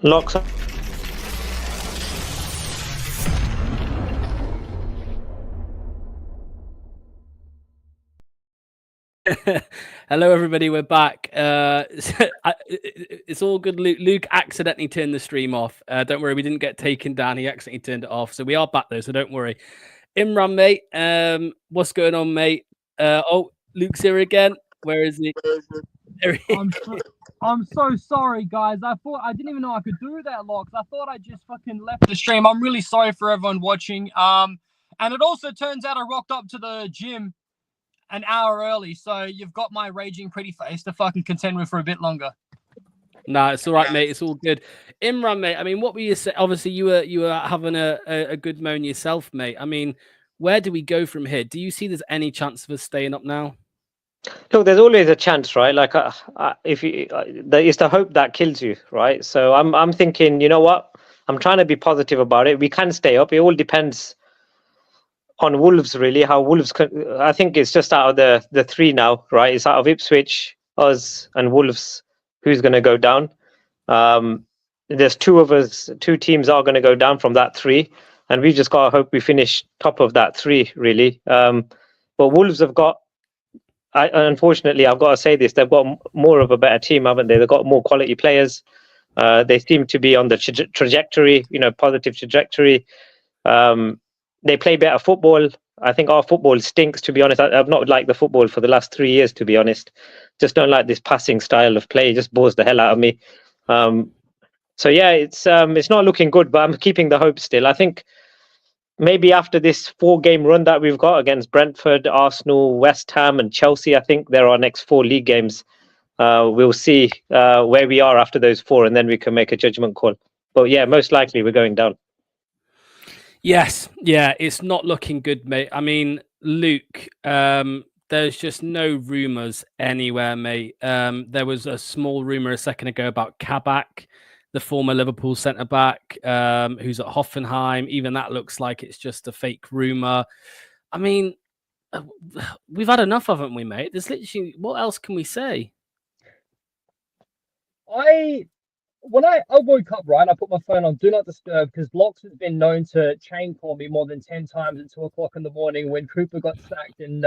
Locks. Hello, everybody. We're back. It's all good. Luke accidentally turned the stream off. Don't worry, we didn't get taken down. He accidentally turned it off. So we are back though. So don't worry. Imran, mate. What's going on, mate? Luke's here again. Where is he? I'm so sorry, guys. I didn't even know I could do that, Locks. I thought I just fucking left the stream. I'm really sorry for everyone watching. And it also turns out I rocked up to the gym an hour early, so you've got my raging pretty face to fucking contend with for a bit longer. Nah, it's all right, mate. It's all good. Imran, mate. I mean, what were you saying? Obviously, you were having a good moan yourself, mate. I mean, where do we go from here? Do you see there's any chance of us staying up now? Look, there's always a chance, right? Like, if you, it's the hope that kills you, right? So I'm thinking, you know what? I'm trying to be positive about it. We can stay up. It all depends on Wolves, really. How Wolves can. I think it's just out of the three now, right? It's out of Ipswich, us, and Wolves. Who's going to go down? There's two of us. Two teams are going to go down from that three, and we just got to hope we finish top of that three, really. But Wolves have got. Unfortunately, I've got to say this: they've got more of a better team, haven't they? They've got more quality players. They seem to be on the trajectory, positive trajectory. They play better football. I think our football stinks, to be honest. I've not liked the football for the last 3 years, to be honest. Just don't like this passing style of play. It just bores the hell out of me. So yeah, it's not looking good, but I'm keeping the hope still. I think maybe after this 4-game run that we've got against Brentford, Arsenal, West Ham, and Chelsea, I think they're our next 4 league games. We'll see where we are after those 4, and then we can make a judgment call. But yeah, most likely we're going down. Yes, yeah, it's not looking good, mate. I mean, Luke, there's just no rumours anywhere, mate. There was a small rumour a second ago about Kabak, the former Liverpool centre-back, who's at Hoffenheim. Even that looks like it's just a fake rumour. I mean, we've had enough, haven't we, mate? There's literally, what else can we say? When I woke up, right, I put my phone on Do Not Disturb because Locks has been known to chain call me more than 10 times at 2 o'clock in the morning when Cooper got sacked and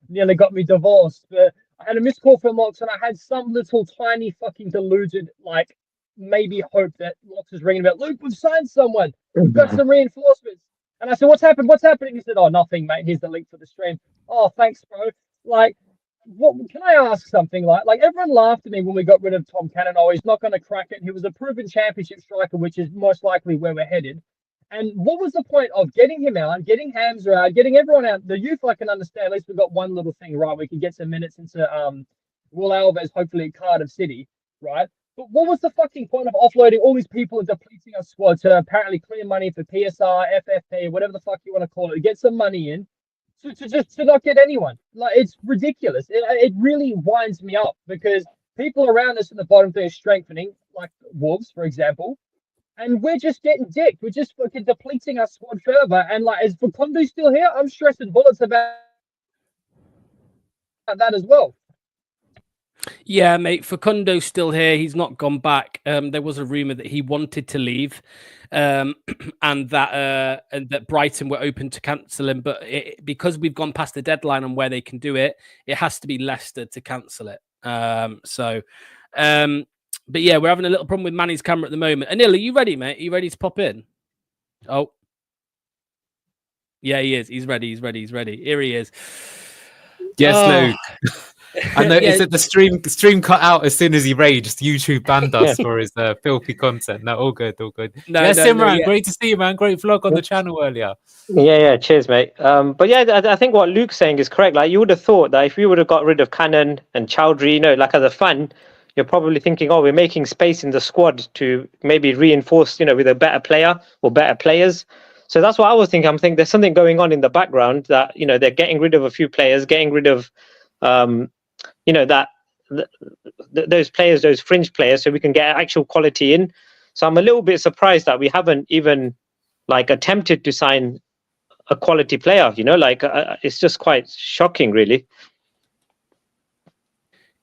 nearly got me divorced. But I had a missed call from Locks and I had some little tiny fucking deluded, like, maybe hope that Locks is ringing about, Luke, we've signed someone. We've got some reinforcements. And I said, what's happened? What's happening? He said, oh, nothing, mate. Here's the link for the stream. Oh, thanks, bro. Like, what can I ask something like everyone laughed at me when we got rid of Tom Cannon. Oh, he's not going to crack it. He was a proven championship striker, which is most likely where we're headed. And what was the point of getting him out, getting Hamza out, getting everyone out? The youth, I can understand. At least we've got one little thing right. We can get some minutes into Will Alves, hopefully at Cardiff City, right? But what was the fucking point of offloading all these people and depleting our squad to apparently clear money for PSR, FFP, whatever the fuck you want to call it, get some money in? To not get anyone. Like, it's ridiculous. It really winds me up because people around us in the bottom three are strengthening, like Wolves, for example, and we're just getting dicked. We're just fucking depleting our squad further. And like, is Facundo still here? I'm stressing bullets about that as well. Yeah, mate, Facundo's still here. He's not gone back. There was a rumor that he wanted to leave, and that Brighton were open to cancel him. But because we've gone past the deadline on where they can do it, it has to be Leicester to cancel it. But yeah, we're having a little problem with Manny's camera at the moment. Anil, are you ready, mate? Are you ready to pop in? Oh, yeah, he is. He's ready. He's ready. He's ready. Here he is. Yes, Luke. I noticed that the stream cut out as soon as he raged. YouTube banned us for his filthy content. No, all good, all good. Imran, great to see you, man. Great vlog on the channel earlier. Yeah, cheers, mate. But yeah, I think what Luke's saying is correct. Like, you would have thought that if we would have got rid of Cannon and Chowdhury, like as a fan, you're probably thinking, oh, we're making space in the squad to maybe reinforce, with a better player or better players. So that's what I was thinking. I'm thinking there's something going on in the background that, they're getting rid of a few players, getting rid of those players, those fringe players, so we can get actual quality in. So I'm a little bit surprised that we haven't even attempted to sign a quality player. It's just quite shocking, really.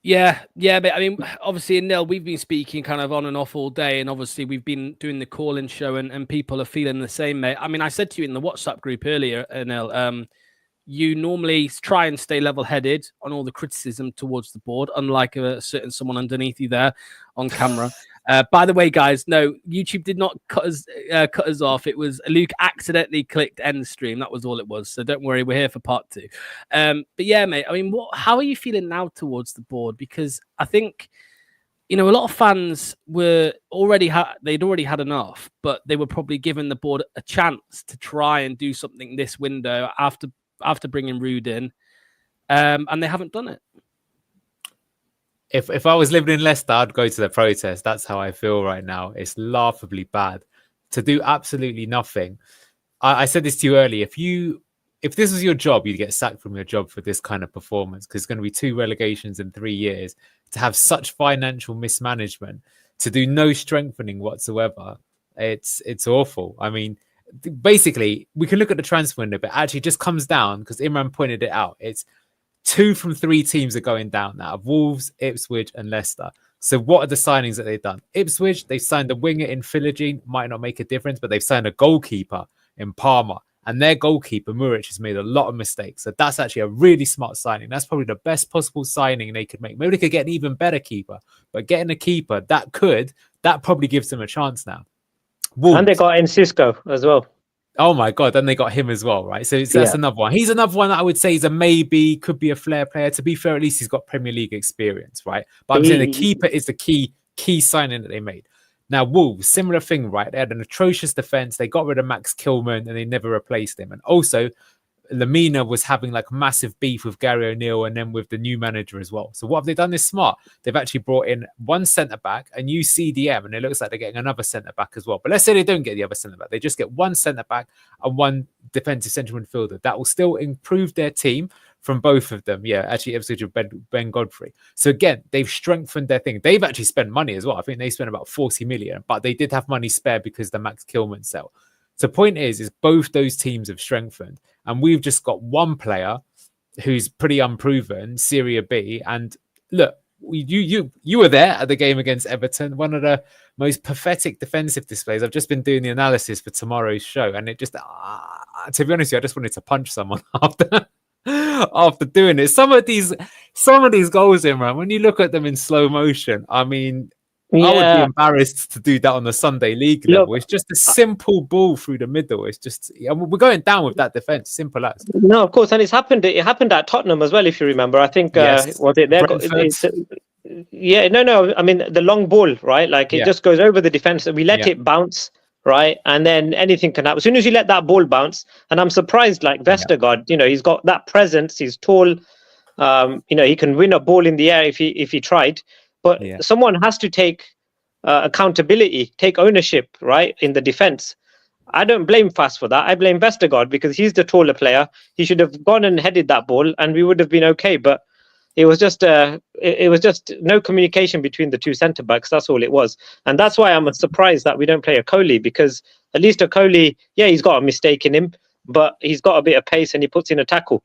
Yeah, but I mean, obviously, Nil, we've been speaking kind of on and off all day, and obviously we've been doing the call-in show, and people are feeling the same, mate. I mean, I said to you in the WhatsApp group earlier, Nil, you normally try and stay level-headed on all the criticism towards the board, unlike a certain someone underneath you there on camera. By the way, guys, no, YouTube did not cut us off. It was Luke accidentally clicked end stream. That was all it was. So don't worry, we're here for part 2. But yeah, mate, I mean, how are you feeling now towards the board? Because I think, you know, a lot of fans were they'd already had enough, but they were probably giving the board a chance to try and do something this window after bringing Rude in, and they haven't done it. If I was living in Leicester, I'd go to the protest. That's how I feel right now. It's laughably bad to do absolutely nothing. I said this to you earlier. If this was your job, you'd get sacked from your job for this kind of performance, because it's going to be 2 relegations in 3 years. To have such financial mismanagement, to do no strengthening whatsoever, it's awful. I mean, basically, we can look at the transfer window, but actually just comes down, because Imran pointed it out. It's 2 from 3 teams are going down now: Wolves, Ipswich, and Leicester. So what are the signings that they've done? Ipswich, they've signed a winger in Philogene, might not make a difference, but they've signed a goalkeeper in Palmer. And their goalkeeper, Muric, has made a lot of mistakes. So that's actually a really smart signing. That's probably the best possible signing they could make. Maybe they could get an even better keeper. But getting a keeper, that probably gives them a chance now. Wolves. And they got in Cisco as well. Oh my God, then they got him as well, right? So that's another one. He's another one that I would say is a maybe, could be a flair player. To be fair, at least he's got Premier League experience, right? But I'm saying the keeper is the key signing that they made. Now, Wolves, similar thing, right? They had an atrocious defense. They got rid of Max Kilman and they never replaced him. And also, Lamina was having like massive beef with Gary O'Neill and then with the new manager as well. So what have they done is smart. They've actually brought in one centre-back, a new CDM, and it looks like they're getting another centre-back as well. But let's say they don't get the other centre-back. They just get one centre-back and one defensive central midfielder. That will still improve their team from both of them. Yeah, actually, Ipswich of Ben Godfrey. So again, they've strengthened their thing. They've actually spent money as well. I think they spent about 40 million, but they did have money spare because the Max Kilman sell. So point is both those teams have strengthened, and we've just got one player who's pretty unproven, Serie B. And look, you were there at the game against Everton, one of the most pathetic defensive displays. I've just been doing the analysis for tomorrow's show, and it just, to be honest with you, I just wanted to punch someone after doing it. Some of these goals, Imran, when you look at them in slow motion, I mean, I would be embarrassed to do that on the Sunday league level. It's just a simple ball through the middle. It's just, we're going down with that defense. Simple as. No, of course, and it happened at Tottenham as well, if you remember. I think was it there? I mean, the long ball, right? Like it just goes over the defense, and we let it bounce, right? And then anything can happen as soon as you let that ball bounce. And I'm surprised, like Vestergaard, you know, he's got that presence. He's tall. You know, he can win a ball in the air if he tried. But someone has to take accountability, take ownership, right, in the defense. I don't blame Fast for that. I blame Vestergaard because he's the taller player. He should have gone and headed that ball, and we would have been okay. But it was just no communication between the two centre backs. That's all it was, and that's why I'm surprised that we don't play Okoli, because at least Okoli, he's got a mistake in him, but he's got a bit of pace and he puts in a tackle.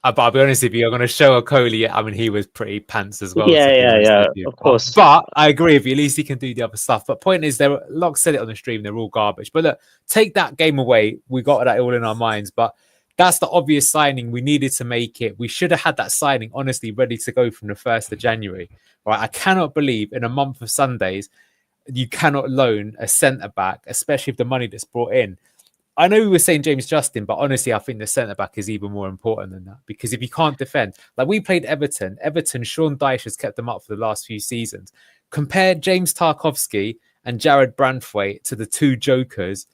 But I'll be honest with you, I'm going to show Okoli. I mean, he was pretty pants as well. Of course. But I agree with you. At least he can do the other stuff. But point is, Locke said it on the stream, they're all garbage. But look, take that game away. We got that all in our minds. But that's the obvious signing. We needed to make it. We should have had that signing, honestly, ready to go from the 1st of January. Right? I cannot believe in a month of Sundays, you cannot loan a centre-back, especially if the money that's brought in. I know we were saying James Justin, but honestly, I think the centre-back is even more important than that. Because if you can't defend, like we played Everton, Sean Dyche has kept them up for the last few seasons. Compare James Tarkowski and Jared Branthwaite to the 2 jokers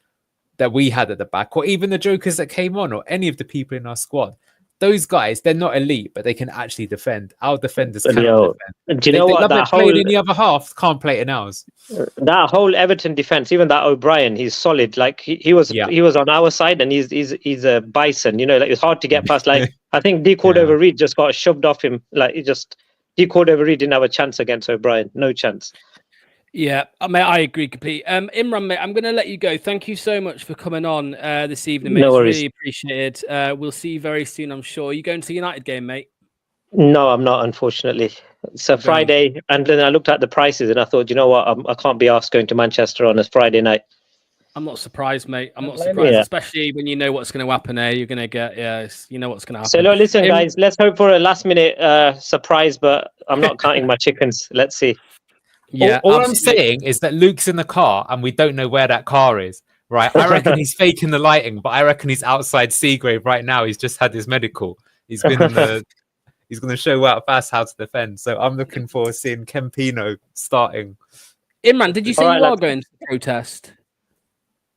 that we had at the back, or even the jokers that came on, or any of the people in our squad. Those guys, they're not elite, but they can actually defend. Our defenders cannot defend. Do you know what? That played in the other half can't play it in ours. That whole Everton defense, even that O'Brien, he's solid. Like he was on our side, and he's a bison. You know, like it's hard to get past. Like I think D. Cordova-Reid just got shoved off him. Like D. Cordova-Reid didn't have a chance against O'Brien. No chance. Yeah, mate, I agree completely. Imran, mate, I'm going to let you go. Thank you so much for coming on this evening, mate. No worries. Really appreciated. We'll see you very soon, I'm sure. Are you going to the United game, mate? No, I'm not, unfortunately. It's a Friday, and then I looked at the prices, and I thought, you know what, I can't be asked going to Manchester on a Friday night. I'm not surprised, mate. I'm not surprised, especially when you know what's going to happen there. You're going to get, you know what's going to happen. So, listen, guys, let's hope for a last-minute surprise, but I'm not counting my chickens. Let's see. Yeah, all I'm saying is that Luke's in the car, and we don't know where that car is, right? I reckon he's faking the lighting, but I reckon he's outside Seagrave right now. He's just had his medical. He's been on the... He's going to show out fast how to defend. So I'm looking forward to seeing Kempino starting. Imran, did you say you are going to protest?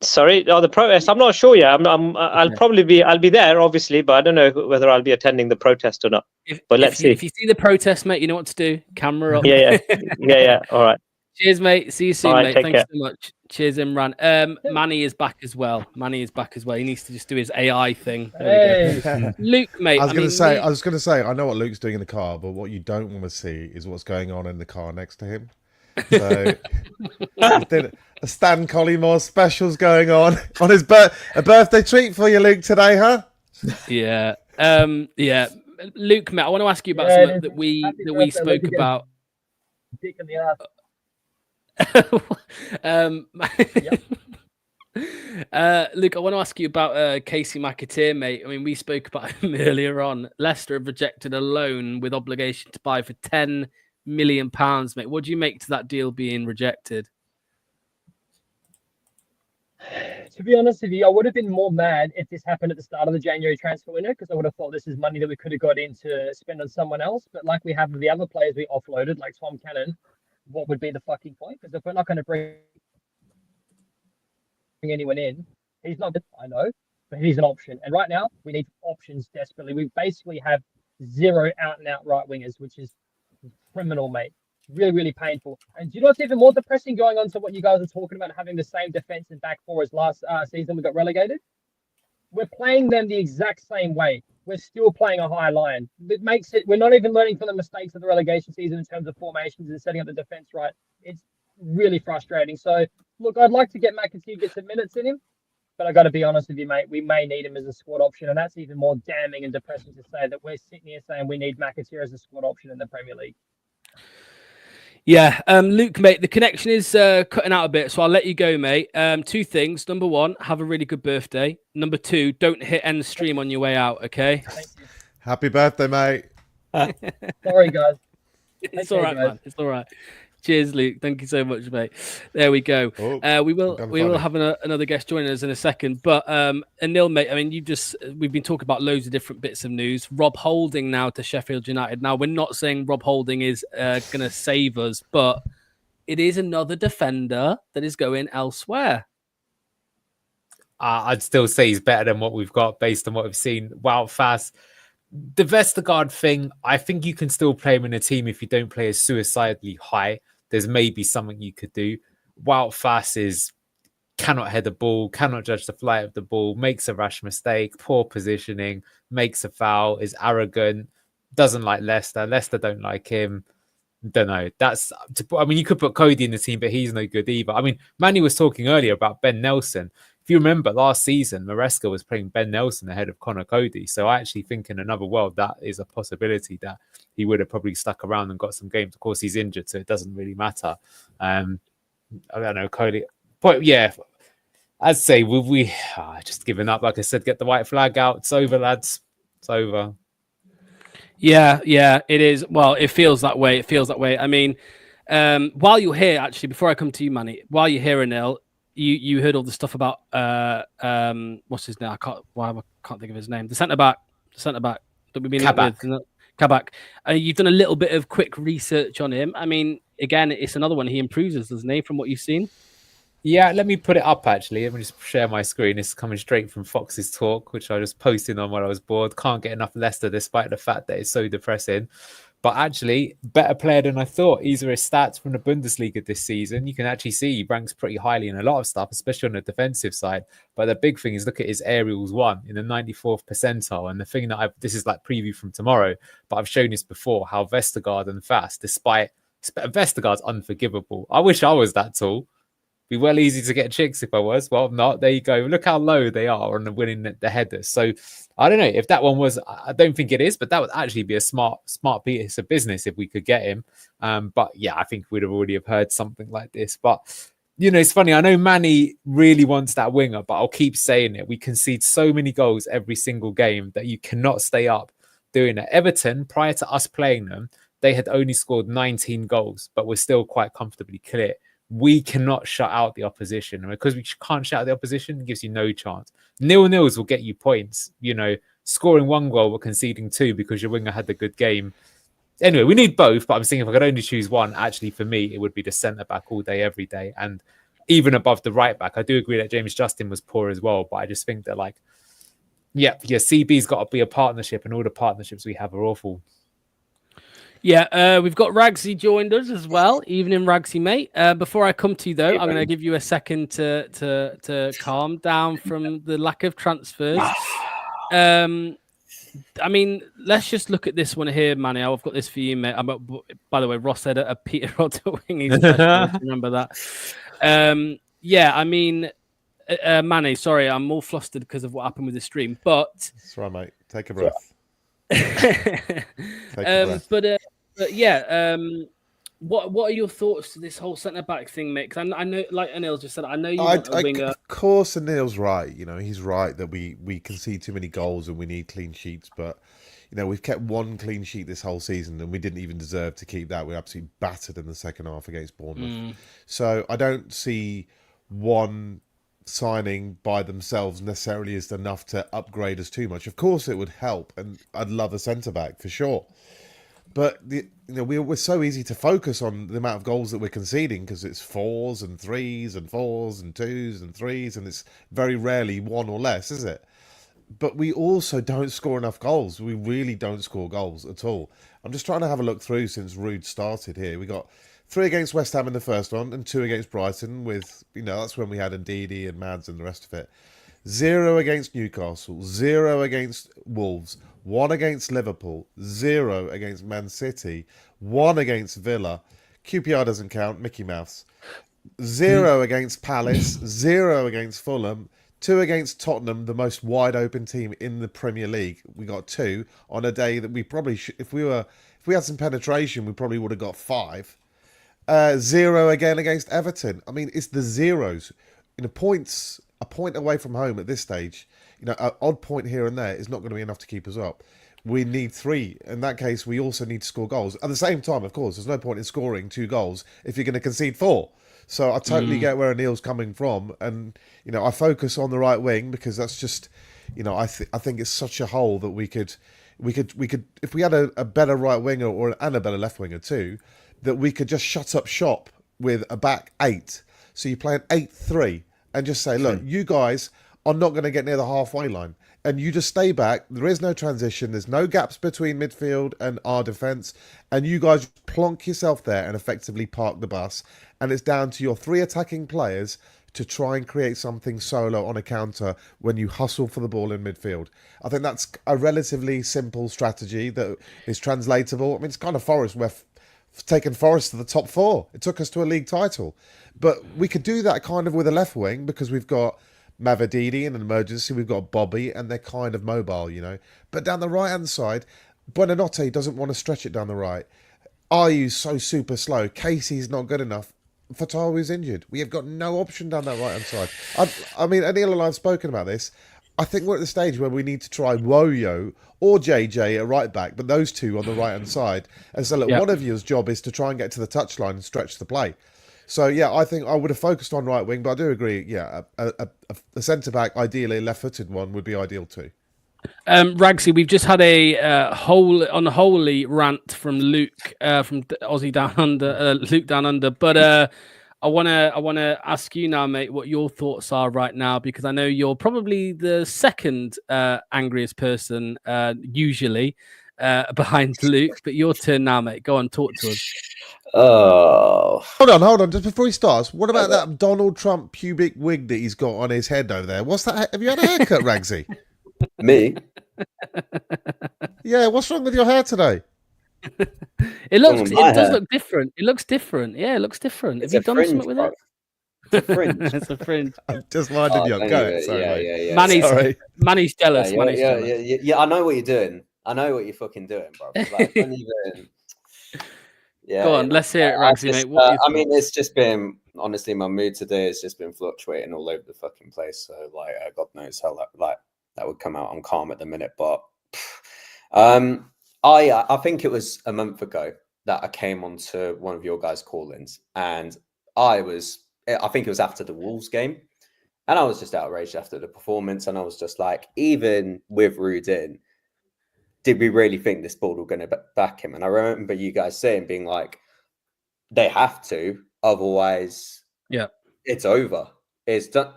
Sorry, the protest. I'm not sure yet. I'll be there, obviously, but I don't know whether I'll be attending the protest or not. But let's see. If you see the protest, mate, you know what to do. Camera up. Yeah. All right. Cheers, mate. See you soon, mate. Thanks care. so much. Cheers, Imran. Manny is back as well. He needs to just do his AI thing. Luke, mate. I was going to say, I know what Luke's doing in the car, but what you don't want to see is what's going on in the car next to him. So, a Stan Collymore specials going on his a birthday treat for you, Luke, today, huh? Yeah. Luke, mate, I want to ask you about something that we spoke about. Dick in the ass. Luke, I want to ask you about Casey McAteer, mate. I mean, we spoke about him earlier on. Leicester have rejected a loan with obligation to buy for £10 million, mate. What do you make to that deal being rejected? To be honest with you, I would have been more mad if this happened at the start of the January transfer window, because I would have thought this is money that we could have got in to spend on someone else. But like we have with the other players we offloaded, like Tom Cannon, what would be the fucking point? Because if we're not going to bring anyone in, he's not. I know, but he's an option. And right now, we need options desperately. We basically have 0 out-and-out right wingers, which is criminal, mate. Really, really painful. And do you know what's even more depressing, going on to what you guys are talking about, having the same defense and back four as last season we got relegated? We're playing them the exact same way. We're still playing a high line. It makes it, we're not even learning from the mistakes of the relegation season in terms of formations and setting up the defense right. It's really frustrating. So, look, I'd like to get McAteer, get some minutes in him, but I got to be honest with you, mate, we may need him as a squad option, and that's even more damning and depressing to say that we're sitting here saying we need McAteer as a squad option in the Premier League. Yeah, Luke, mate, the connection is cutting out a bit, so I'll let you go, mate. 2 things. Number 1, have a really good birthday. Number 2, don't hit end stream on your way out, okay? Happy birthday, mate. Sorry, guys. It's all right, man. It's all right. Cheers, Luke. Thank you so much, mate. There we go. We will have another guest joining us in a second. But Anil, mate, I mean, we've been talking about loads of different bits of news. Rob Holding now to Sheffield United. Now, we're not saying Rob Holding is going to save us, but it is another defender that is going elsewhere. I'd still say he's better than what we've got based on what we've seen. Wow, fast. The Vestergaard thing, I think you can still play him in a team if you don't play as suicidally high. There's maybe something you could do. Wout Faes cannot head the ball, cannot judge the flight of the ball, makes a rash mistake, poor positioning, makes a foul, is arrogant, doesn't like Leicester. Leicester don't like him. Don't know. You could put Cody in the team, but he's no good either. I mean, Manny was talking earlier about Ben Nelson. If you remember last season, Maresca was playing Ben Nelson ahead of Connor Cody. So I actually think in another world, that is a possibility that he would have probably stuck around and got some games. Of course, he's injured, so it doesn't really matter. I don't know, Cody. But yeah, I'd say we just given up. Like I said, get the white flag out. It's over, lads. It's over. Yeah, it is. Well, it feels that way. I mean, while you're here, actually, before I come to you, Manny, while you're here, Anil, you heard all the stuff about what's his name? I can't think of his name. The centre back that we've been with, Kabak. You've done a little bit of quick research on him. I mean, again, it's another one. He improves us, doesn't he, from what you've seen? Yeah, let me put it up, actually. Let me just share my screen. It's coming straight from Fox's talk, which I was posting on while I was bored. Can't get enough Leicester, despite the fact that it's so depressing. But actually, better player than I thought. These are his stats from the Bundesliga this season. You can actually see he ranks pretty highly in a lot of stuff, especially on the defensive side. But the big thing is, look at his aerials 1 in the 94th percentile. And the thing that this is like preview from tomorrow, but I've shown this before, how Vestergaard and Fast, despite Vestergaard's unforgivable. I wish I was that tall, Be well easy to get chicks if I was. Well, I'm not. There you go. Look how low they are on the winning the headers. So I don't know if that one was. I don't think it is, but that would actually be a smart piece of business if we could get him. But yeah, I think we'd have already have heard something like this. But it's funny. I know Manny really wants that winger, but I'll keep saying it. We concede so many goals every single game that you cannot stay up doing it. Everton, prior to us playing them, they had only scored 19 goals, but we're still quite comfortably clear. We cannot shut out the opposition. And because we can't shut out the opposition, it gives you no chance. 0-0s will get you points. Scoring 1 goal but conceding 2 because your winger had a good game. Anyway, we need both, but I'm thinking if I could only choose one, actually for me, it would be the centre-back all day, every day. And even above the right-back, I do agree that James Justin was poor as well, but I just think that CB's got to be a partnership, and all the partnerships we have are awful. Yeah, we've got Ragsy joined us as well. Evening, Ragsy, mate. Before I come to you, though, I'm going to give you a second to calm down from the lack of transfers. I mean, let's just look at this one here, Manny. I've got this for you, mate. By the way, Ross said a Peter Rodder wing. Remember that. Yeah, I mean, Manny, sorry, I'm all flustered because of what happened with the stream. But that's right, mate. Take a breath. But yeah, what are your thoughts to this whole centre back thing, mate? Because I know, like Anil just said, I know you want a winger. Of course, Anil's right. He's right that we concede too many goals and we need clean sheets. But we've kept 1 clean sheet this whole season, and we didn't even deserve to keep that. We absolutely battered in the second half against Bournemouth. So I don't see one signing by themselves necessarily is enough to upgrade us too much. Of course, it would help, and I'd love a centre back for sure. But we're so easy to focus on the amount of goals that we're conceding because it's 4s and 3s and 4s and 2s and 3s, and it's very rarely 1 or less, is it? But we also don't score enough goals. We really don't score goals at all. I'm just trying to have a look through since Rude started here. We got 3 against West Ham in the first one and 2 against Brighton with, that's when we had Ndidi and Mads and the rest of it. 0 against Newcastle, 0 against Wolves, 1 against Liverpool, 0 against Man City, 1 against Villa. QPR doesn't count, Mickey Mouse. 0 against Palace, 0 against Fulham, 2 against Tottenham, the most wide open team in the Premier League. We got 2 on a day that we probably should, if we had some penetration, we probably would have got 5. 0 again against Everton. I mean, it's the zeros. Points, a point away from home at this stage, an odd point here and there is not going to be enough to keep us up. We need 3. In that case, we also need to score goals. At the same time, of course, there's no point in scoring 2 goals if you're going to concede 4. So I totally get where Anil's coming from. And, I focus on the right wing because that's just, I think it's such a hole that we could, if we had a better right winger and a better left winger too, that we could just shut up shop with a back 8. So you play an 8-3 and just say, look, you guys are not going to get near the halfway line. And you just stay back. There is no transition. There's no gaps between midfield and our defence. And you guys plonk yourself there and effectively park the bus. And it's down to your 3 attacking players to try and create something solo on a counter when you hustle for the ball in midfield. I think that's a relatively simple strategy that is translatable. I mean, it's kind of Forest. We're taking Forest to the top 4. It took us to a league title. But we could do that kind of with a left wing because we've got Mavididi in an emergency, we've got Bobby, and they're kind of mobile, But down the right-hand side, Buonanotte doesn't want to stretch it down the right. Ayu's so super slow. Casey's not good enough. Fatawi's injured. We have got no option down that right-hand side. I mean, Anil and I have spoken about this. I think we're at the stage where we need to try Woyo or JJ at right back, but those 2 on the right-hand side. And so, look, one of yours job is to try and get to the touchline and stretch the play. So, yeah, I think I would have focused on right wing, but I do agree, a centre-back, ideally a left-footed one, would be ideal too. Ragsy, we've just had a unholy rant from Luke from Aussie Down Under, Luke Down Under. But I wanna ask you now, mate, what your thoughts are right now, because I know you're probably the second angriest person usually behind Luke. But your turn now, mate. Go on, talk to us. Oh, hold on. Just before he starts, what about that Donald Trump pubic wig that he's got on his head over there? What's that? Have you had a haircut, Ragsy? Me? Yeah. What's wrong with your hair today? It does look different. It looks different. Yeah, it looks different. Have you done something with it? It's a fringe. It's a fringe. I'm just winding you up. Go ahead. Sorry, mate. Manny's jealous. Manny's jealous. Yeah, I know what you're doing. I know what you're fucking doing, bro. Like, don't even... Yeah, go on, let's hear it, Ragsy, mate. I mean, it's just been, honestly, my mood today has just been fluctuating all over the fucking place. So, like, God knows how that would come out. I'm calm at the minute, but I think it was a month ago that I came onto one of your guys' call-ins, and I think it was after the Wolves game, and I was just outraged after the performance, and I was just like, even with Rude in, did we really think this board were going to back him? And I remember you guys being like, they have to, otherwise, it's over. It's done.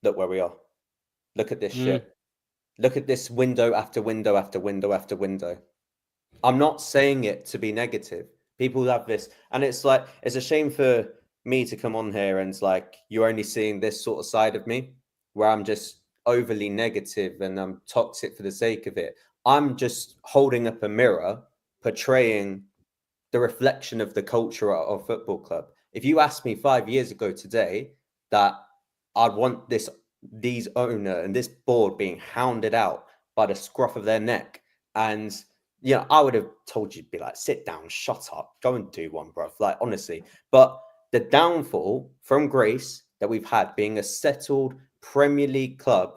Look where we are. Look at this shit. Look at this window after window after window after window. I'm not saying it to be negative. People have this, and it's like, it's a shame for me to come on here and it's like, you're only seeing this sort of side of me, where I'm just overly negative and I'm toxic for the sake of it. I'm just holding up a mirror, portraying the reflection of the culture of a football club. If you asked me 5 years ago today that I'd want these owner and this board being hounded out by the scruff of their neck, and I would have told you to be like, sit down, shut up, go and do one, bro. Like, honestly. But the downfall from grace that we've had, being a settled Premier League club,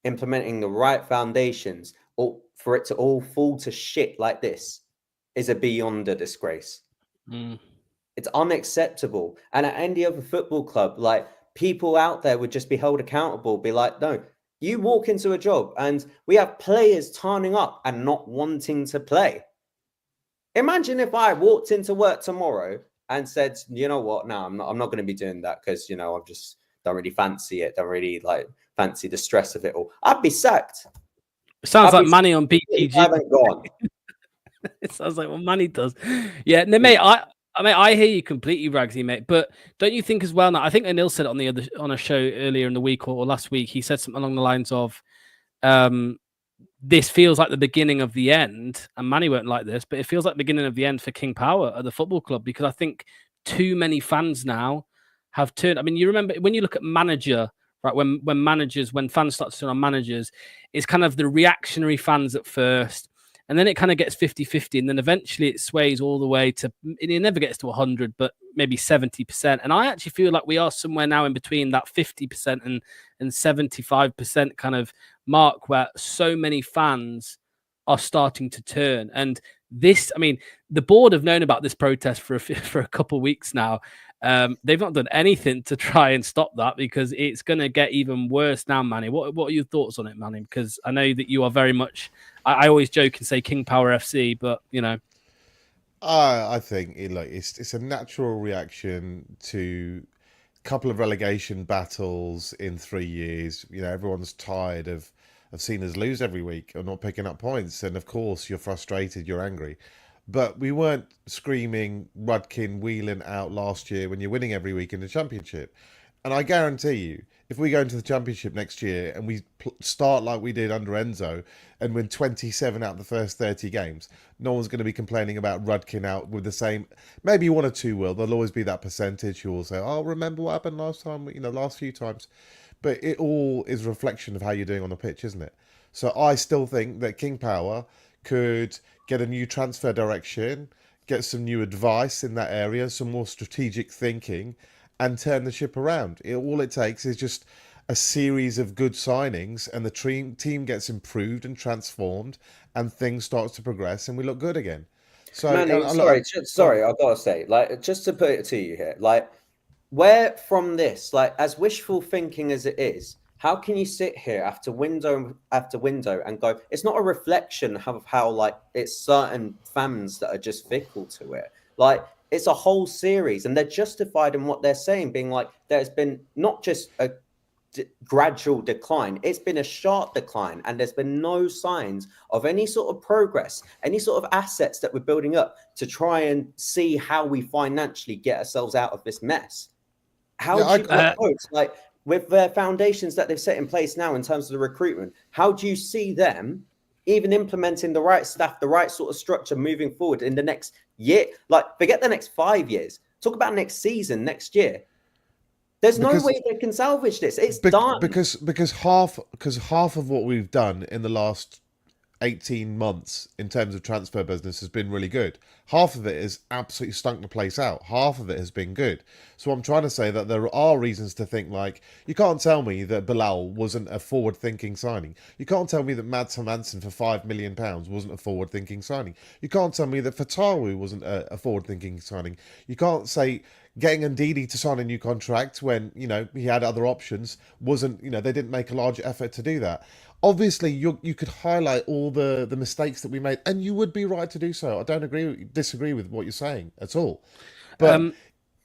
implementing the right foundations, or for it to all fall to shit like this, is beyond a disgrace. It's unacceptable. And at any other football club, like, people out there would just be held accountable, be like, no, you walk into a job and we have players turning up and not wanting to play. Imagine if I walked into work tomorrow and said, you know what, no, I'm not going to be doing that because, I just don't really fancy it, don't really fancy the stress of it all. I'd be sacked. It sounds like Manny on BTG. I haven't gone. It sounds like what Manny does. Yeah, no, mate, I hear you completely, Ragsy, mate. But don't you think as well? Now, I think Anil said it on a show earlier in the week or last week. He said something along the lines of, "This feels like the beginning of the end." And Manny won't like this, but it feels like the beginning of the end for King Power at the football club, because I think too many fans now have turned. I mean, you remember when you look at manager, right? When fans start to turn on managers, it's kind of the reactionary fans at first. And then it kind of gets 50-50. And then eventually it sways all the way to, it never gets to 100, but maybe 70%. And I actually feel like we are somewhere now in between that 50% and 75% kind of mark, where so many fans are starting to turn. And this, I mean, the board have known about this protest for a couple of weeks now. They've not done anything to try and stop that, because it's going to get even worse now, Manny. What are your thoughts on it, Manny? Because I know that you are very much, I always joke and say King Power FC, but I think it's a natural reaction to a couple of relegation battles in 3 years. Everyone's tired of seeing us lose every week or not picking up points, and of course you're frustrated, you're angry. But we weren't screaming Rudkin wheeling out last year when you're winning every week in the Championship. And I guarantee you, if we go into the Championship next year and we start like we did under Enzo and win 27 out of the first 30 games, no one's going to be complaining about Rudkin out with the same. Maybe one or two will. There'll always be that percentage who will say, oh, remember what happened last time, last few times. But it all is a reflection of how you're doing on the pitch, isn't it? So I still think that King Power could get a new transfer direction, get some new advice in that area, some more strategic thinking, and turn the ship around. All it takes is just a series of good signings, and the team gets improved and transformed, and things start to progress, and we look good again. So, Manny, sorry, I've got to say, just to put it to you here, where from this, as wishful thinking as it is, how can you sit here after window after window and go, it's not a reflection of how it's certain fans that are just fickle to it. It's a whole series, and they're justified in what they're saying, being there's been not just a gradual decline, it's been a sharp decline, and there's been no signs of any sort of progress, any sort of assets that we're building up to try and see how we financially get ourselves out of this mess. How do you approach, with their foundations that they've set in place now in terms of the recruitment, how do you see them even implementing the right staff, the right sort of structure moving forward in the next year? Forget the next 5 years. Talk about next season, next year. There's no way they can salvage this. It's done. Because half of what we've done in the last 18 months in terms of transfer business has been really good. Half of it has absolutely stunk the place out. Half of it has been good. So I'm trying to say that there are reasons to think, like, you can't tell me that Bilal wasn't a forward-thinking signing. You can't tell me that Mads Hermansen for £5 million wasn't a forward-thinking signing. You can't tell me that Fatawi wasn't a forward-thinking signing. You can't say getting Ndidi to sign a new contract when, you know, he had other options wasn't, you know, they didn't make a large effort to do that. Obviously, you could highlight all the mistakes that we made, and you would be right to do so. I don't disagree with what you're saying at all. But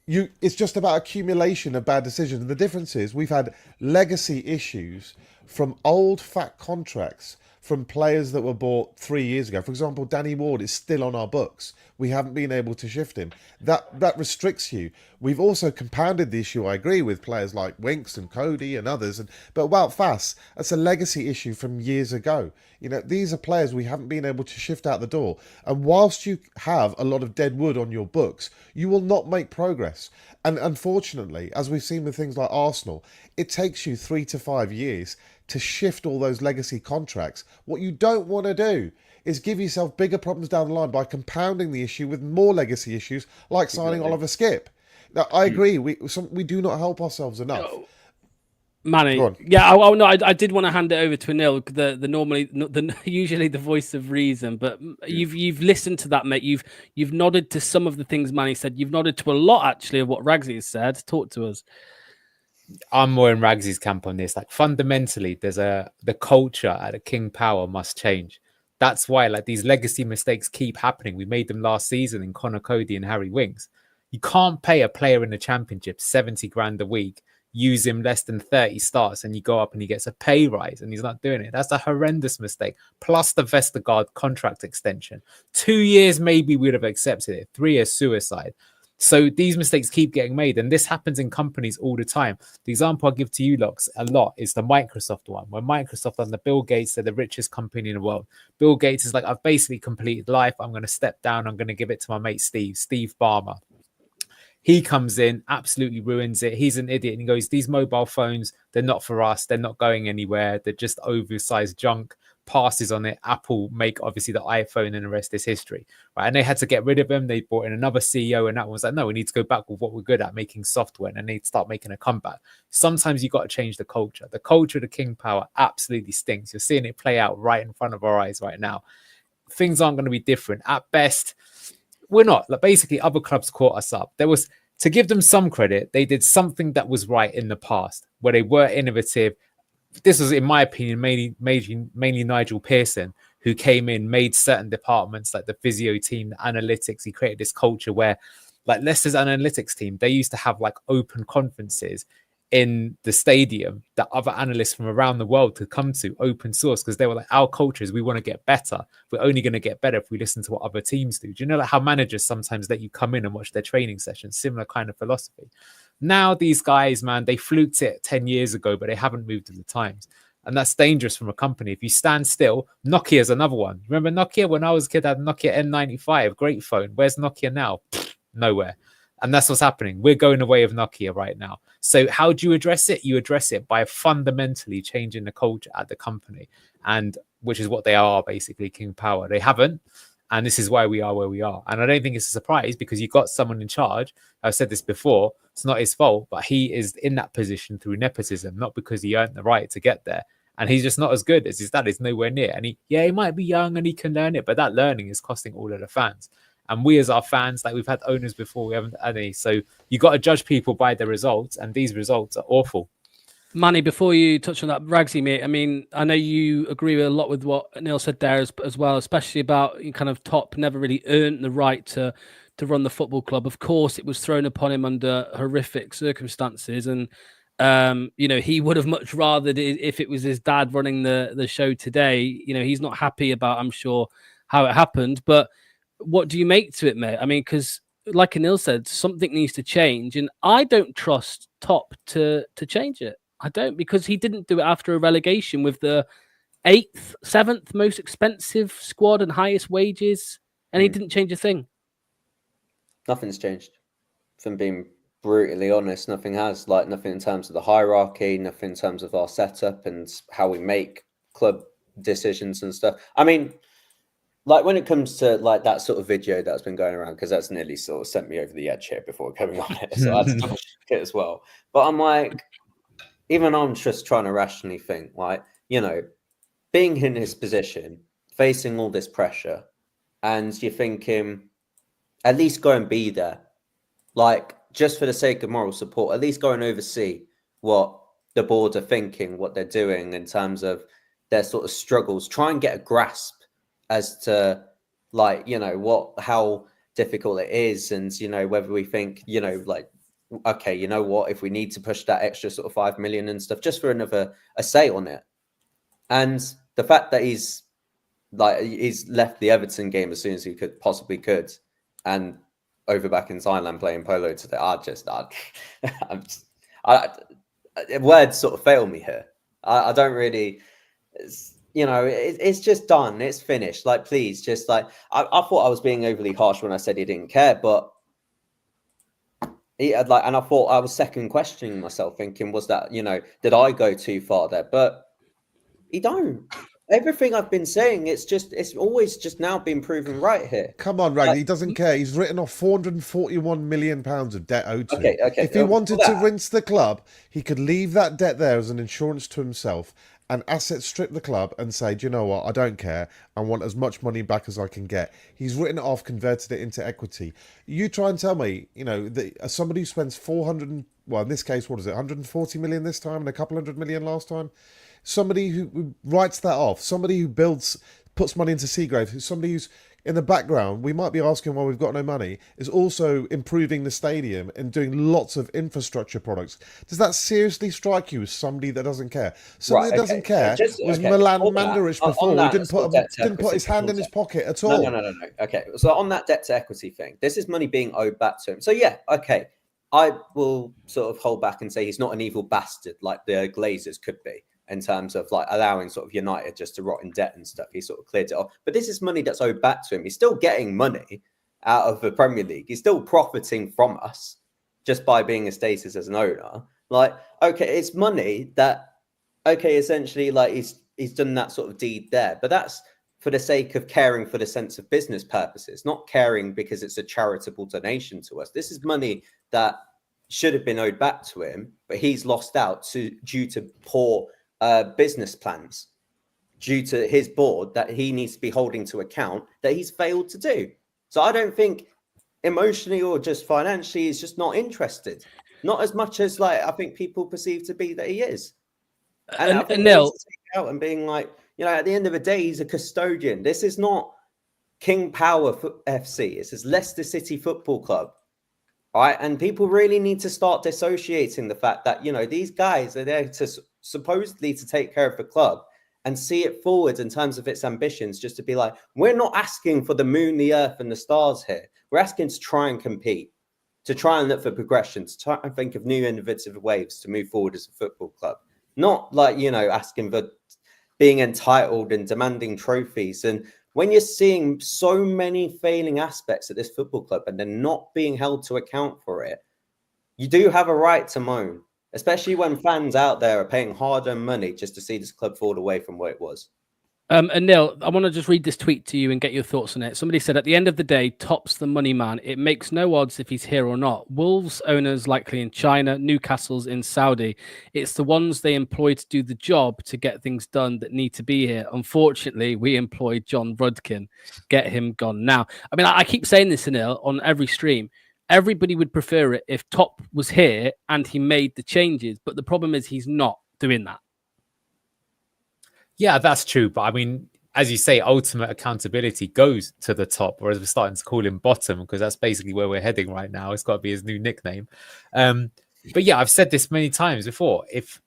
it's just about accumulation of bad decisions. And the difference is we've had legacy issues from old fat contracts from players that were bought 3 years ago. For example, Danny Ward is still on our books. We haven't been able to shift him. That restricts you. We've also compounded the issue, I agree, with players like Winks and Cody and others. But Wout Fass, that's a legacy issue from years ago. You know, these are players we haven't been able to shift out the door. And whilst you have a lot of dead wood on your books, you will not make progress. And unfortunately, as we've seen with things like Arsenal, it takes you 3 to 5 years to shift all those legacy contracts. What you don't want to do is give yourself bigger problems down the line by compounding the issue with more legacy issues, like signing Oliver Skip. Now, I agree, we do not help ourselves enough. Manny, yeah, no, I did want to hand it over to Anil, usually the voice of reason, but you've listened to that, mate. You've nodded to some of the things Manny said. You've nodded to a lot, actually, of what Ragsy has said. Talk to us. I'm more in Ragsy's camp on this. Like, fundamentally, the culture at a King Power must change. That's why, like, these legacy mistakes keep happening. We made them last season in Connor Cody and Harry Winks. You can't pay a player in the Championship 70 grand a week, use him less than 30 starts, and you go up and he gets a pay rise, and he's not doing it. That's a horrendous mistake. Plus the Vestergaard contract extension. 2 years, maybe we'd have accepted it. 3 years, suicide. So these mistakes keep getting made, and this happens in companies all the time. The example I give to you lots a lot is the Microsoft one. When Microsoft under Bill Gates, they're the richest company in the world. Bill Gates is like, I've basically completed life. I'm going to step down. I'm going to give it to my mate Steve Ballmer. He comes in, absolutely ruins it. He's an idiot. And he goes, these mobile phones, they're not for us. They're not going anywhere. They're just oversized junk. Passes on it. Apple make obviously the iPhone, and the rest is history, right? And they had to get rid of him. They brought in another CEO, and that one was like, no, we need to go back with what we're good at, making software, and they need to start making a comeback. Sometimes you got to change the culture. The culture of the King Power absolutely stinks. You're seeing it play out right in front of our eyes right now. Things aren't going to be different. At best, we're not. Like, basically, other clubs caught us up. There was, to give them some credit, they did something that was right in the past, where they were innovative. This was, in my opinion, mainly Nigel Pearson, who came in, made certain departments like the physio team, the analytics. He created this culture where, like Leicester's analytics team, they used to have like open conferences in the stadium that other analysts from around the world could come to, open source, because they were like, our culture is we want to get better. We're only going to get better if we listen to what other teams do. Do you know like how managers sometimes let you come in and watch their training sessions? Similar kind of philosophy. Now these guys, man, they fluked it 10 years ago, but they haven't moved with the times. And that's dangerous from a company. If you stand still, Nokia is another one. Remember Nokia? When I was a kid, I had Nokia N95, great phone. Where's Nokia now? Nowhere. And that's what's happening. We're going away of Nokia right now. So how do you address it? You address it by fundamentally changing the culture at the company, and which is what they are, basically, King Power. They haven't. And this is why we are where we are. And I don't think it's a surprise, because you've got someone in charge. I've said this before. It's not his fault, but he is in that position through nepotism, not because he earned the right to get there. And he's just not as good as his dad. Is nowhere near. And he might be young and he can learn it, but that learning is costing all of the fans. And we as our fans, like, we've had owners before, we haven't had any. So you got to judge people by their results, and these results are awful. Manny, before you touch on that, Ragsy, mate, I mean, I know you agree with a lot with what Neil said there as well, especially about kind of Top never really earned the right to run the football club. Of course, it was thrown upon him under horrific circumstances, and you know, he would have much rather if it was his dad running the show today. You know, he's not happy about, I'm sure, how it happened. But what do you make to it, mate? I mean, because like Anil said, something needs to change, and I don't trust Top to change it. I don't, because he didn't do it after a relegation with the 8th, 7th most expensive squad and highest wages, and he didn't change a thing. Nothing's changed, if I'm being brutally honest, nothing has. Like, nothing in terms of the hierarchy, nothing in terms of our setup and how we make club decisions and stuff. I mean, like, when it comes to like that sort of video that's been going around, because that's nearly sort of sent me over the edge here before coming on it, so I had to double check it as well. But I'm like, even I'm just trying to rationally think, like, you know, being in his position, facing all this pressure, and you're thinking, at least go and be there. Like, just for the sake of moral support, at least go and oversee what the board are thinking, what they're doing in terms of their sort of struggles. Try and get a grasp as to, like, you know, how difficult it is, and, you know, whether we think, you know, like, okay, you know what, if we need to push that extra sort of 5 million and stuff just for a say on it. And the fact that he's left the Everton game as soon as he possibly could, and over back in Thailand playing polo today, words sort of fail me here. I don't really, you know, it's just done. It's finished. Like, please, just like, I thought I was being overly harsh when I said he didn't care, but and I thought I was second questioning myself, thinking, was that, you know, did I go too far there? But he don't. Everything I've been saying, it's always just now been proven right here. Come on, Raggy, he doesn't care. He's written off £441 million of debt owed to him. Okay. If he wanted to rinse the club, he could leave that debt there as an insurance to himself and asset strip the club and say, do you know what, I don't care. I want as much money back as I can get. He's written it off, converted it into equity. You try and tell me, you know, that somebody who spends in this case, what is it, 140 million this time and a couple hundred million last time? Somebody who writes that off, somebody who puts money into Seagrave, somebody who's in the background, we might be asking why we've got no money, is also improving the stadium and doing lots of infrastructure products. Does that seriously strike you as somebody that doesn't care? Somebody that doesn't care was Milan Mandaric before. He didn't put his hand in his pocket at all. No. Okay, so on that debt to equity thing, this is money being owed back to him. So yeah, okay, I will sort of hold back and say he's not an evil bastard like the Glazers could be, in terms of like allowing sort of United just to rot in debt and stuff. He sort of cleared it off. But this is money that's owed back to him. He's still getting money out of the Premier League. He's still profiting from us just by being a status as an owner. Like, okay, it's money that, okay, essentially, like, he's done that sort of deed there. But that's for the sake of caring for the sense of business purposes, not caring because it's a charitable donation to us. This is money that should have been owed back to him, but he's lost out due to poor business plans, due to his board that he needs to be holding to account that he's failed to do. So I don't think emotionally or just financially he's just not interested, not as much as like I think people perceive to be that he is. And Neil out and being like, you know, at the end of the day, he's a custodian. This is not King Power FC. This is Leicester City Football Club. All right, and people really need to start dissociating the fact that, you know, these guys are there to supposedly to take care of the club and see it forward in terms of its ambitions, just to be like, we're not asking for the moon, the earth and the stars here. We're asking to try and compete, to try and look for progression, to try and think of new innovative ways to move forward as a football club. Not like, you know, asking for being entitled and demanding trophies. And when you're seeing so many failing aspects at this football club and they're not being held to account for it, you do have a right to moan, especially when fans out there are paying hard-earned money just to see this club fall away from where it was. And Neil, I want to just read this tweet to you and get your thoughts on it. Somebody said, at the end of the day, Top's the money man. It makes no odds if he's here or not. Wolves owners likely in China, Newcastle's in Saudi. It's the ones they employ to do the job to get things done that need to be here. Unfortunately, we employed John Rudkin. Get him gone now. I mean, I keep saying this, Neil, on every stream. Everybody would prefer it if Top was here and he made the changes. But the problem is he's not doing that. Yeah, that's true. But I mean, as you say, ultimate accountability goes to the top, whereas we're starting to call him bottom because that's basically where we're heading right now. It's got to be his new nickname. But yeah, I've said this many times before. If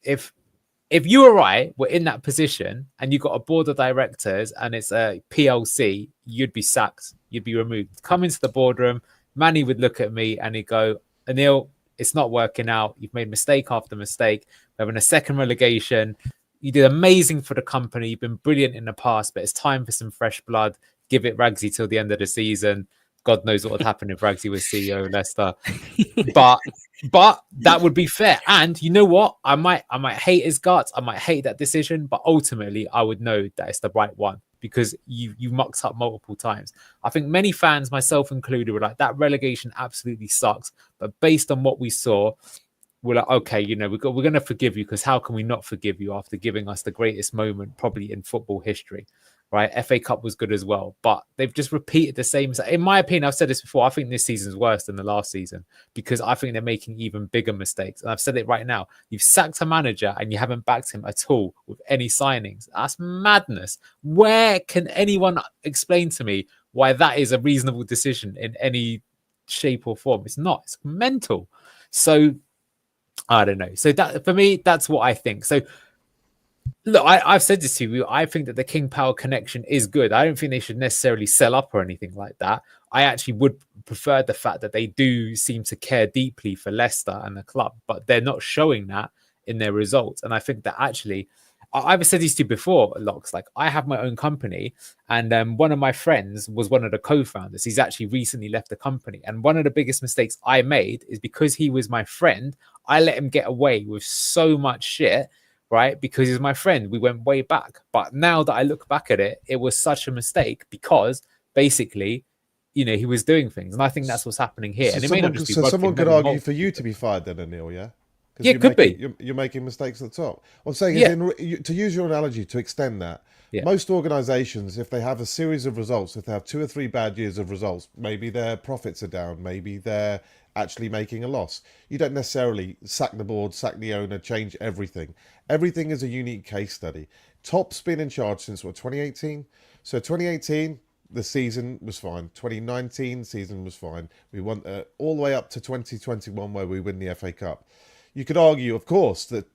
you or I were in that position and you got a board of directors and it's a PLC, you'd be sacked. You'd be removed. Come into the boardroom, Manny would look at me and he'd go, Anil, it's not working out. You've made mistake after mistake. We're having a second relegation. You did amazing for the company. You've been brilliant in the past, but it's time for some fresh blood. Give it Ragsy till the end of the season. God knows what would happen if Ragsy was CEO of Leicester. But that would be fair. And you know what? I might hate his guts. I might hate that decision, but ultimately I would know that it's the right one because you mucked up multiple times. I think many fans, myself included, were like, that relegation absolutely sucks. But based on what we saw, we're like, okay, you know, we're going to forgive you because how can we not forgive you after giving us the greatest moment probably in football history, right? FA Cup was good as well, but they've just repeated the same. In my opinion, I've said this before, I think this season is worse than the last season because I think they're making even bigger mistakes. And I've said it right now. You've sacked a manager and you haven't backed him at all with any signings. That's madness. Where can anyone explain to me why that is a reasonable decision in any shape or form? It's not. It's mental. So I don't know. So that for me, that's what I think. So look, I've said this to you. I think that the King Power connection is good. I don't think they should necessarily sell up or anything like that. I actually would prefer the fact that they do seem to care deeply for Leicester and the club, but they're not showing that in their results. And I think that actually, I've said this to you before, Locks, like I have my own company and one of my friends was one of the co-founders. He's actually recently left the company. And one of the biggest mistakes I made is because he was my friend, I let him get away with so much shit, right? Because he's my friend. We went way back. But now that I look back at it, it was such a mistake because basically, you know, he was doing things. And I think that's what's happening here. So and it may not just be someone could argue for you to be fired then, Anil, yeah? Yeah, it could be. You're making mistakes at the top. What I'm saying is, to use your analogy, to extend that, most organizations, if they have a series of results, if they have 2 or 3 bad years of results, maybe their profits are down, maybe they're actually making a loss. You don't necessarily sack the board, sack the owner, change everything. Everything is a unique case study. Top's been in charge since, 2018? So 2018, the season was fine. 2019 season was fine. We won all the way up to 2021 where we win the FA Cup. You could argue, of course, that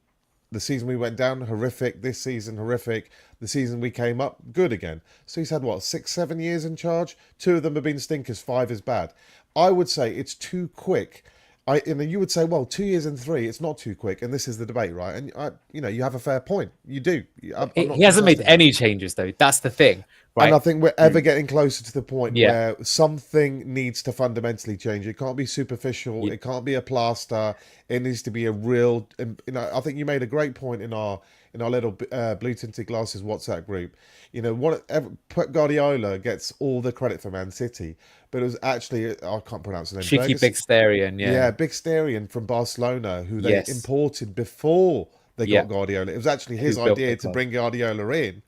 the season we went down, horrific. This season, horrific. The season we came up, good again. So he's had, 6-7 years in charge? 2 of them have been stinkers, 5 is bad. I would say it's too quick. You would say, 2 years and 3, it's not too quick. And this is the debate, right? And, you have a fair point. You do. He hasn't made any changes, though. That's the thing. Right. And I think we're ever getting closer to the point where something needs to fundamentally change. It can't be superficial. It can't be a plaster. It needs to be a real. I think you made a great point in our little blue tinted glasses WhatsApp group. Pep Guardiola gets all the credit for Man City, but it was actually I can't pronounce the name. Cheeky Bigstarian, Bigstarian from Barcelona, who they imported before they got Guardiola. It was actually his idea to bring Guardiola in.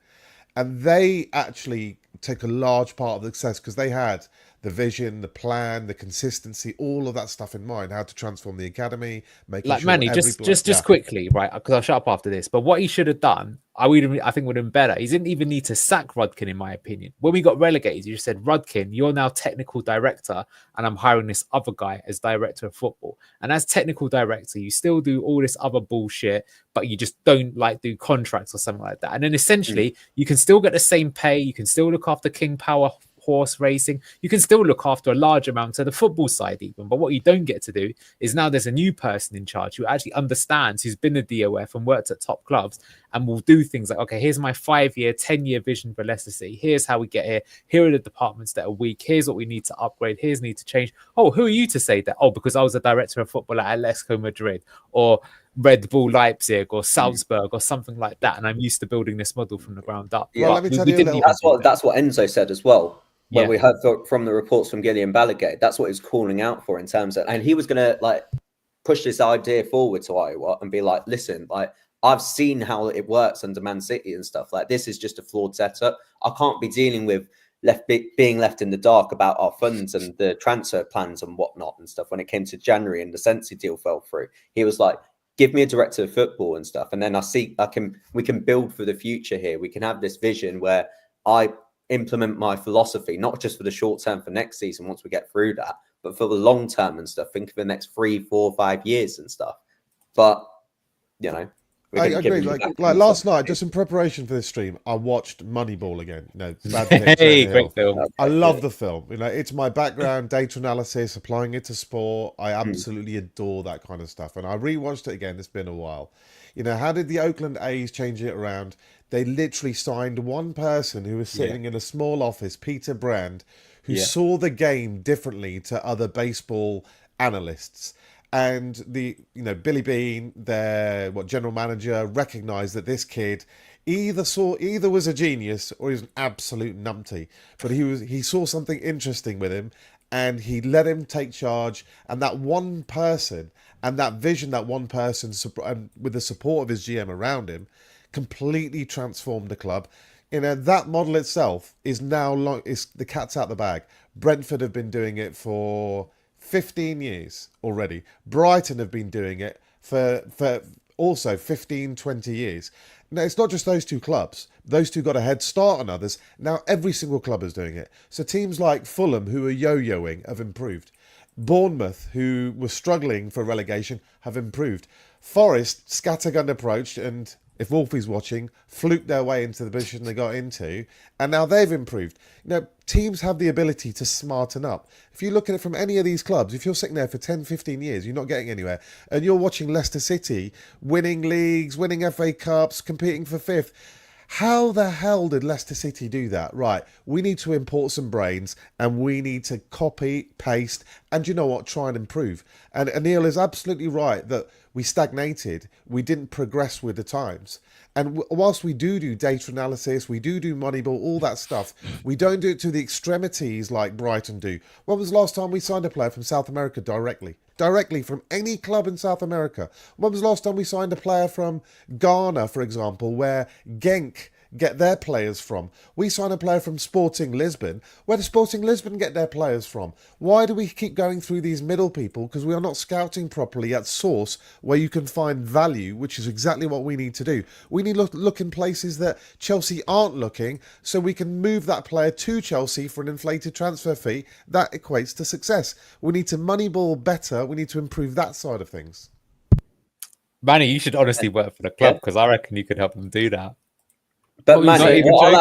And they actually take a large part of the success because they had the vision, the plan, the consistency, all of that stuff in mind, how to transform the academy, making like sure Manny, just quickly, right? Because I'll shut up after this. But what he should have done, I think would have been better. He didn't even need to sack Rudkin, in my opinion. When we got relegated, you just said, Rudkin, you're now technical director, and I'm hiring this other guy as director of football. And as technical director, you still do all this other bullshit, but you just don't do contracts or something like that. And then essentially, you can still get the same pay. You can still look after King Power horse racing. You can still look after a large amount of the football side even, but what you don't get to do is now there's a new person in charge who actually understands, who's been a DOF and worked at top clubs and will do things like, okay, here's my 5-year, 10-year vision for Leicester City. Here's how we get here. Here are the departments that are weak. Here's what we need to upgrade. Here's need to change. Oh, who are you to say that? Oh, because I was a director of football at Atletico Madrid or Red Bull Leipzig or Salzburg or something like that, and I'm used to building this model from the ground up. Yeah, let me tell you that's what Enzo said as well. When we heard from the reports from Gillian Ballagate, that's what he was calling out for in terms of, and he was going to push this idea forward to Iowa and be like, listen, I've seen how it works under Man City and stuff. This is just a flawed setup. I can't be dealing with being left in the dark about our funds and the transfer plans and whatnot and stuff. When it came to January and the Sensi deal fell through, he was like, give me a director of football and stuff. And then we can build for the future here. We can have this vision where I implement my philosophy, not just for the short term for next season once we get through that, but for the long term and stuff. Think of the next 3, 4, 5 years and stuff. But I agree. Like last night, just in preparation for this stream, I watched Moneyball again. Great film. I love the film. It's my background, data analysis, applying it to sport. I absolutely adore that kind of stuff. And I rewatched it again. It's been a while. How did the Oakland A's change it around? They literally signed one person who was sitting in a small office, Peter Brand, who saw the game differently to other baseball analysts. And Billy Bean, their general manager, recognized that this kid either was a genius or he was an absolute numpty. But he saw something interesting with him, and he let him take charge. And that one person and that vision, that one person, and with the support of his GM around him, completely transformed the club. That model itself is now the cat's out the bag. Brentford have been doing it for 15 years already. Brighton have been doing it for also 15, 20 years. Now, it's not just those two clubs. Those two got a head start on others. Now, every single club is doing it. So teams like Fulham, who are yo-yoing, have improved. Bournemouth, who were struggling for relegation, have improved. Forest, scattergun approach, and if Wolfie's watching, fluked their way into the position they got into, and now they've improved. Teams have the ability to smarten up. If you look at it from any of these clubs, if you're sitting there for 10, 15 years, you're not getting anywhere, and you're watching Leicester City winning leagues, winning FA Cups, competing for 5th, how the hell did Leicester City do that? Right, we need to import some brains, and we need to copy, paste, and you know what, try and improve. And Anil is absolutely right that we stagnated. We didn't progress with the times. And whilst we do data analysis, we do Moneyball, all that stuff, we don't do it to the extremities like Brighton do. When was the last time we signed a player from South America directly? Directly from any club in South America. When was the last time we signed a player from Ghana, for example, where Genk get their players from? We sign a player from Sporting Lisbon. Where does Sporting Lisbon get their players from? Why do we keep going through these middle people? Because we are not scouting properly at source where you can find value, which is exactly what we need to do. We need to look in places that Chelsea aren't looking, so we can move that player to Chelsea for an inflated transfer fee. That equates to success. We need to moneyball better. We need to improve that side of things. Manny, you should honestly work for the club, because I reckon you could help them do that. But Manny, what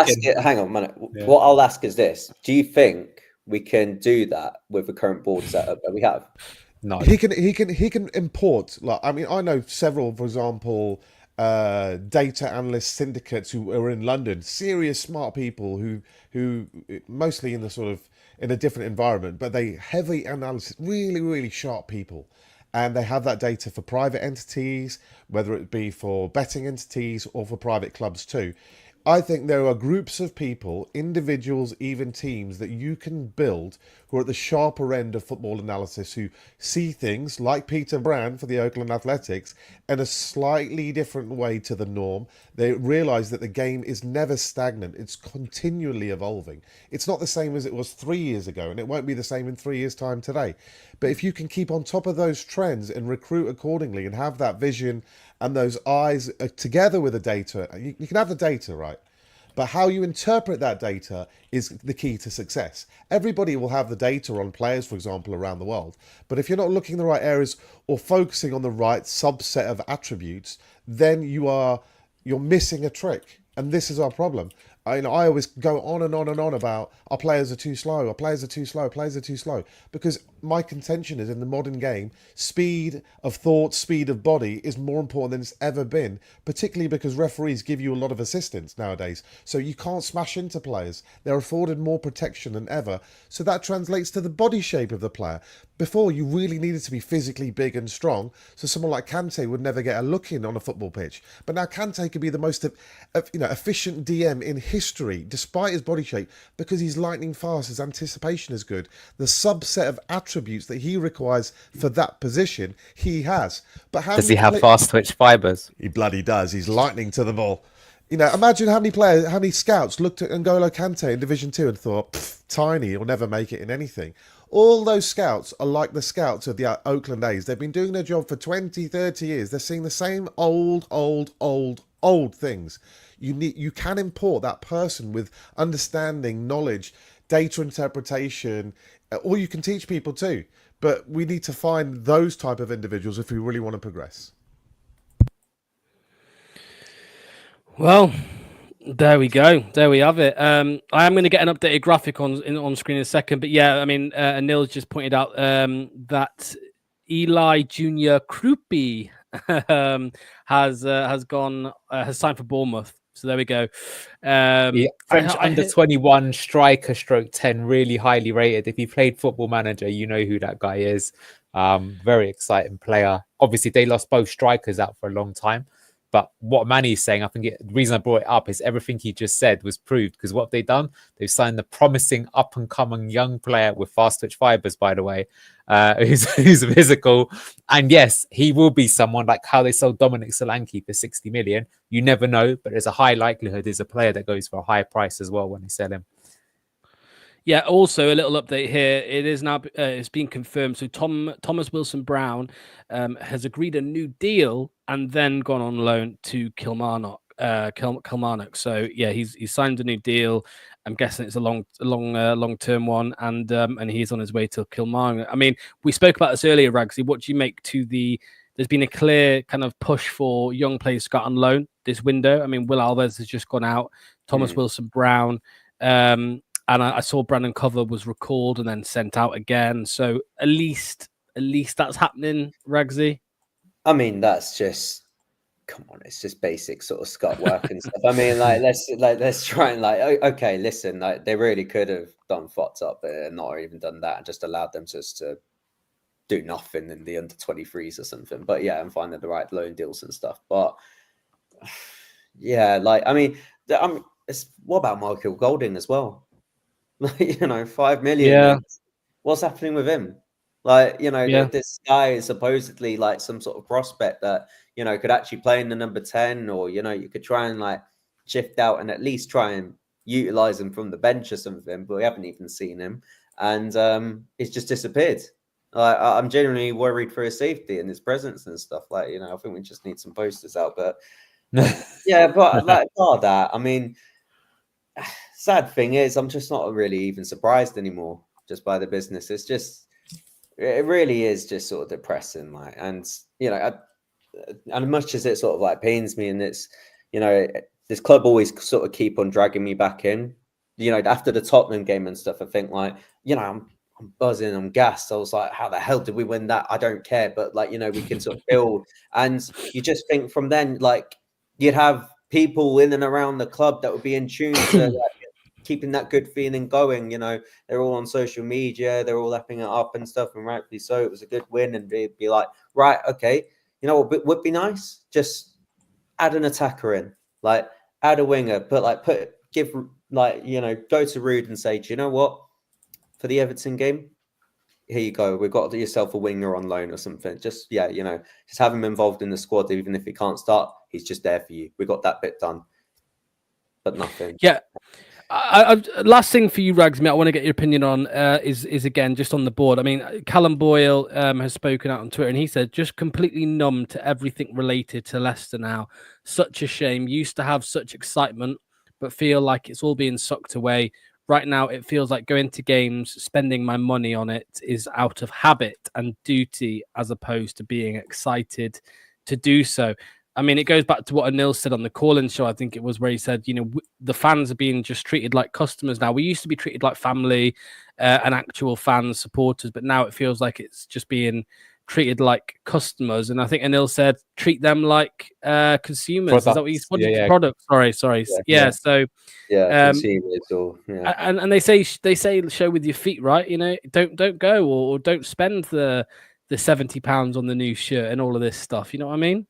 I'll ask is this: do you think we can do that with the current board setup that we have? No, he can import. I know several, for example, data analyst syndicates who are in London, serious smart people who mostly in a different environment, but they heavy analysis, really sharp people. And they have that data for private entities, whether it be for betting entities or for private clubs too. I think there are groups of people, individuals, even teams that you can build who are at the sharper end of football analysis, who see things like Peter Brand for the Oakland Athletics in a slightly different way to the norm. They realise that the game is never stagnant. It's continually evolving. It's not the same as it was 3 years ago, and it won't be the same in 3 years' time today. But if you can keep on top of those trends and recruit accordingly and have that vision and those eyes together with the data, you can have the data, right? But how you interpret that data is the key to success. Everybody will have the data on players, for example, around the world. But if you're not looking in the right areas or focusing on the right subset of attributes, then you're missing a trick. And this is our problem. I always go on and on and on about our players are too slow, our players are too slow, players are too slow. Because my contention is in the modern game, speed of thought, speed of body is more important than it's ever been, particularly because referees give you a lot of assistance nowadays. So you can't smash into players. They're afforded more protection than ever. So that translates to the body shape of the player. Before, you really needed to be physically big and strong, so someone like Kante would never get a look in on a football pitch. But now Kante could be the most efficient DM in history, despite his body shape, because he's lightning fast, his anticipation is good. The subset of attributes that he requires for that position, he has. But does he have fast twitch fibers? He bloody does. He's lightning to the ball. Imagine how many scouts looked at N'Golo Kante in Division 2 and thought, tiny, he'll never make it in anything. All those scouts are like the scouts of the Oakland A's. They've been doing their job for 20, 30 years. They're seeing the same old things. You can import that person with understanding, knowledge, data interpretation, or you can teach people too. But we need to find those type of individuals if we really want to progress. Well, there we go. There we have it. I am going to get an updated graphic on screen in a second. But yeah, I mean, Anil's just pointed out that Eli Junior Krupi has signed for Bournemouth. So there we go. French under 21 striker /10, really highly rated. If you played Football Manager, you know who that guy is. Very exciting player. Obviously, they lost both strikers out for a long time. But what Manny's saying, I think the reason I brought it up is everything he just said was proved, because what they've done, they've signed the promising up-and-coming young player with fast twitch fibers, by the way, who's physical. And yes, he will be someone like how they sold Dominic Solanke for 60 million. You never know, but there's a high likelihood there's a player that goes for a high price as well when they sell him. Yeah, also a little update here. It is now it's been confirmed. So Thomas Wilson-Brown has agreed a new deal and then gone on loan to Kilmarnock. So yeah, he's signed a new deal. I'm guessing it's a long-term one, and he's on his way to Kilmarnock. I mean, we spoke about this earlier, Ragsy. What do you make to there's been a clear kind of push for young players to go on loan this window. I mean, Will Alves has just gone out. Thomas Wilson-Brown. And I saw Brandon Cover was recalled and then sent out again. So at least that's happening, Ragsy. I mean, that's just, come on, it's just basic sort of scut work and stuff. I mean, let's try and okay, listen, they really could have done fucked up and not even done that and just allowed them just to do nothing in the under 23s or something. But yeah, and finding the right loan deals and stuff. But yeah, I mean, what about Michael Golding as well? 5 million. Yeah. What's happening with him? This guy is supposedly some sort of prospect that, could actually play in the number 10, or, you could try and shift out and at least try and utilize him from the bench or something, but we haven't even seen him. And he's just disappeared. I'm genuinely worried for his safety and his presence and stuff. I think we just need some posters out, but yeah, but bar that, I mean, sad thing is, I'm just not really even surprised anymore just by the business. It really is just sort of depressing. And much as it sort of pains me, and it's, this club always sort of keep on dragging me back in, after the Tottenham game and stuff, I think I'm buzzing, I'm gassed. I was like, how the hell did we win that? I don't care. But we can sort of build. And you just think from then, you'd have people in and around the club that would be in tune to keeping that good feeling going. They're all on social media, they're all lapping it up and stuff, and rightfully so. It was a good win, and they'd be like, right, okay, what would be nice? Just add an attacker in, add a winger, but go to Rude and say, do you know what? For the Everton game, here you go. We've got yourself a winger on loan or something. Just have him involved in the squad, even if he can't start. He's just there for you. We got that bit done, but nothing. Yeah. Last thing for you, Rags, I want to get your opinion on is again just on the board. I mean, Callum Boyle has spoken out on Twitter, and he said just completely numb to everything related to Leicester now. Such a shame. Used to have such excitement, but feel like it's all being sucked away. Right now, it feels like going to games, spending my money on it is out of habit and duty, as opposed to being excited to do so. I mean, it goes back to what Anil said on the call-in show. I think it was where he said, the fans are being just treated like customers now. We used to be treated like family and actual fans, supporters, but now it feels like it's just being treated like customers. And I think Anil said, treat them like consumers. Products. Is that what you said? Products. Sorry. Yeah. So consumers or and they say show with your feet, right? Don't go or don't spend the £70 on the new shirt and all of this stuff. You know what I mean?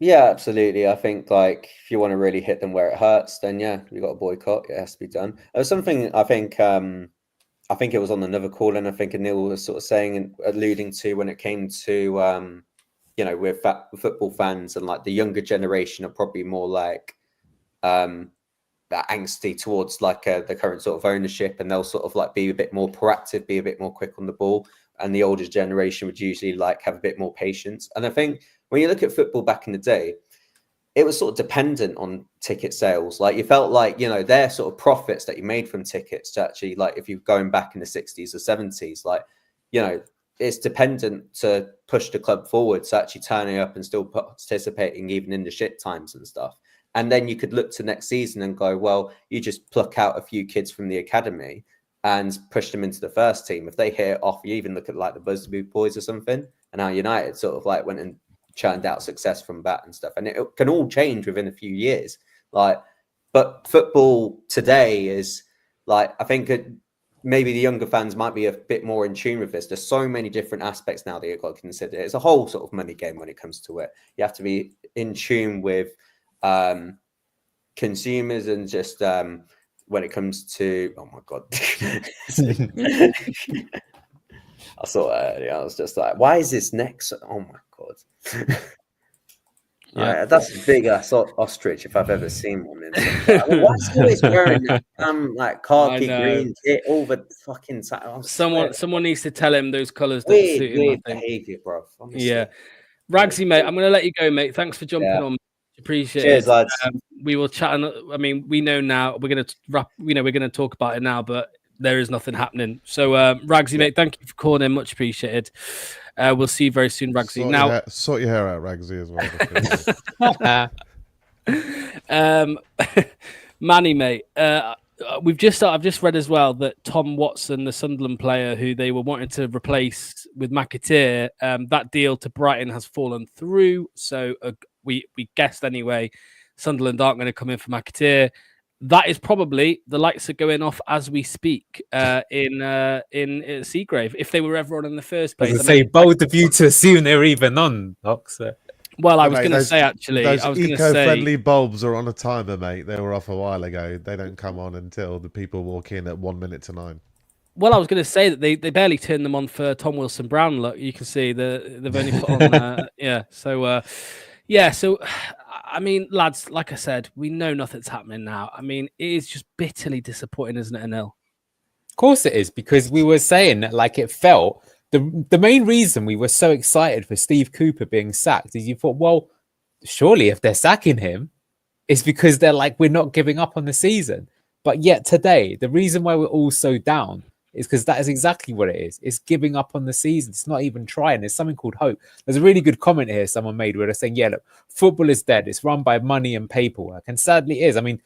Yeah, absolutely. I think if you want to really hit them where it hurts, then yeah, you got to boycott. It has to be done. There was something I think it was on another call, and I think Anil was sort of saying and alluding to when it came to with football fans, and the younger generation are probably more angsty towards the current sort of ownership, and they'll sort of be a bit more proactive, be a bit more quick on the ball, and the older generation would usually have a bit more patience. And I think when you look at football back in the day, it was sort of dependent on ticket sales. You felt their sort of profits that you made from tickets to actually, if you're going back in the 60s or 70s, it's dependent to push the club forward, to actually turning up and still participating even in the shit times and stuff. And then you could look to next season and go, well, you just pluck out a few kids from the academy and push them into the first team. If they hit it off, you even look at the Busby boys or something, and how United sort of went and churned out success from that and stuff, and it can all change within a few years. Like, but football today is like, I think maybe the younger fans might be a bit more in tune with this. There's so many different aspects now that you've got to consider. It's a whole sort of money game when it comes to it. You have to be in tune with consumers and just when it comes to, oh my God. I saw that earlier. I was just like, why is this next? Oh my God. Yeah, that's a big ostrich if I've ever seen one. Why is he always wearing that like khaki green kit all the fucking time? Someone needs to tell him those colours don't suit him. Weird behaviour, bro. Honestly. Yeah, Ragsy, mate, I'm going to let you go, mate. Thanks for jumping on. Appreciate Cheers, it. lads. We will chat. I mean, we know now. We're going to wrap. We're going to talk about it now, but there is nothing happening. So, Ragsy, mate, thank you for calling in. Much appreciated. We'll see you very soon, Ragsy. Sort your hair out, Ragsy, as well. Manny, mate. I've just read as well that Tom Watson, the Sunderland player who they were wanting to replace with McAteer, that deal to Brighton has fallen through. So we guessed anyway, Sunderland aren't going to come in for McAteer. That is probably the lights are going off as we speak in Seagrave, if they were ever on in the first place. I say bold of you to assume they're even on, Doc. Well, I was going to say, actually, those eco-friendly bulbs are on a timer, mate. They were off a while ago. They don't come on until the people walk in at 1 minute to 9. Well, I was going to say that they barely turned them on for Tom Wilson-Brown. Look, you can see they've only put on, yeah. So, So, I mean, lads, like I said, we know nothing's happening now. I mean, it is just bitterly disappointing, isn't it, Anil? Of course it is, because we were saying that, like, it felt. The main reason we were so excited for Steve Cooper being sacked is you thought, well, surely if they're sacking him, it's because they're like, we're not giving up on the season. But yet today, the reason why we're all so down is because that is exactly what it is. It's giving up on the season. It's not even trying. There's something called hope. There's a really good comment here someone made where they're saying, yeah, look, football is dead. It's run by money and paperwork. And sadly it is. I mean,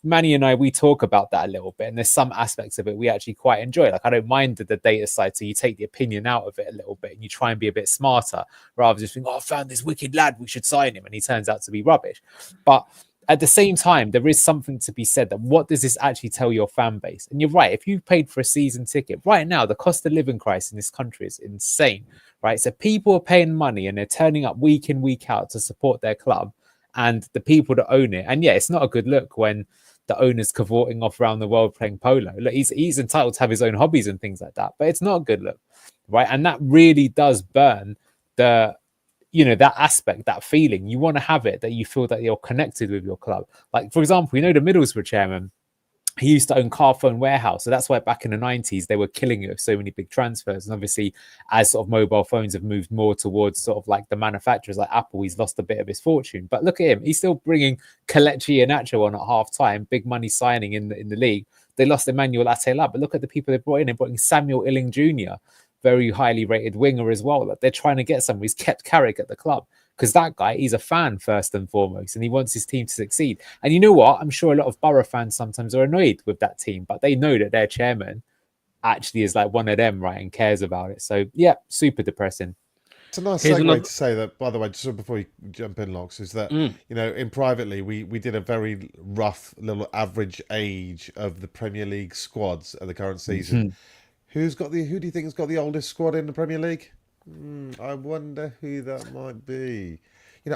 Manny and I, we talk about that a little bit, and there's some aspects of it we actually quite enjoy. Like, I don't mind the data side, so you take the opinion out of it a little bit and you try and be a bit smarter rather than just think, oh, I found this wicked lad, we should sign him, and he turns out to be rubbish. But at the same time, there is something to be said that what does this actually tell your fan base? And you're right, if you paid for a season ticket, right now, the cost of living crisis in this country is insane, right? So people are paying money and they're turning up week in, week out to support their club and the people that own it. And yeah, it's not a good look when the owner's cavorting off around the world playing polo. Look, he's entitled to have his own hobbies and things like that, but it's not a good look, right? And that really does burn that aspect, that feeling. You want to have it that you feel that you're connected with your club. Like, for example, the Middlesbrough chairman, he used to own Carphone Warehouse. So that's why back in the 90s, they were killing it with so many big transfers. And obviously, as sort of mobile phones have moved more towards sort of like the manufacturers like Apple, he's lost a bit of his fortune. But look at him. He's still bringing Kelechi Iheanacho on at half time, big money signing in the league. They lost Emmanuel Atela, but look at the people they brought in. They brought in Samuel Illing Jr., very highly rated winger as well. Like, they're trying to get someone. He's kept Carrick at the club. Because that guy, he's a fan first and foremost, and he wants his team to succeed. And you know what? I'm sure a lot of Borough fans sometimes are annoyed with that team, but they know that their chairman actually is like one of them, right, and cares about it. So, yeah, super depressing. It's a nice segue to say that, by the way, just before you jump in, Locks, is that, in privately, we did a very rough little average age of the Premier League squads at the current season. Who do you think has got the oldest squad in the Premier League? I wonder who that might be.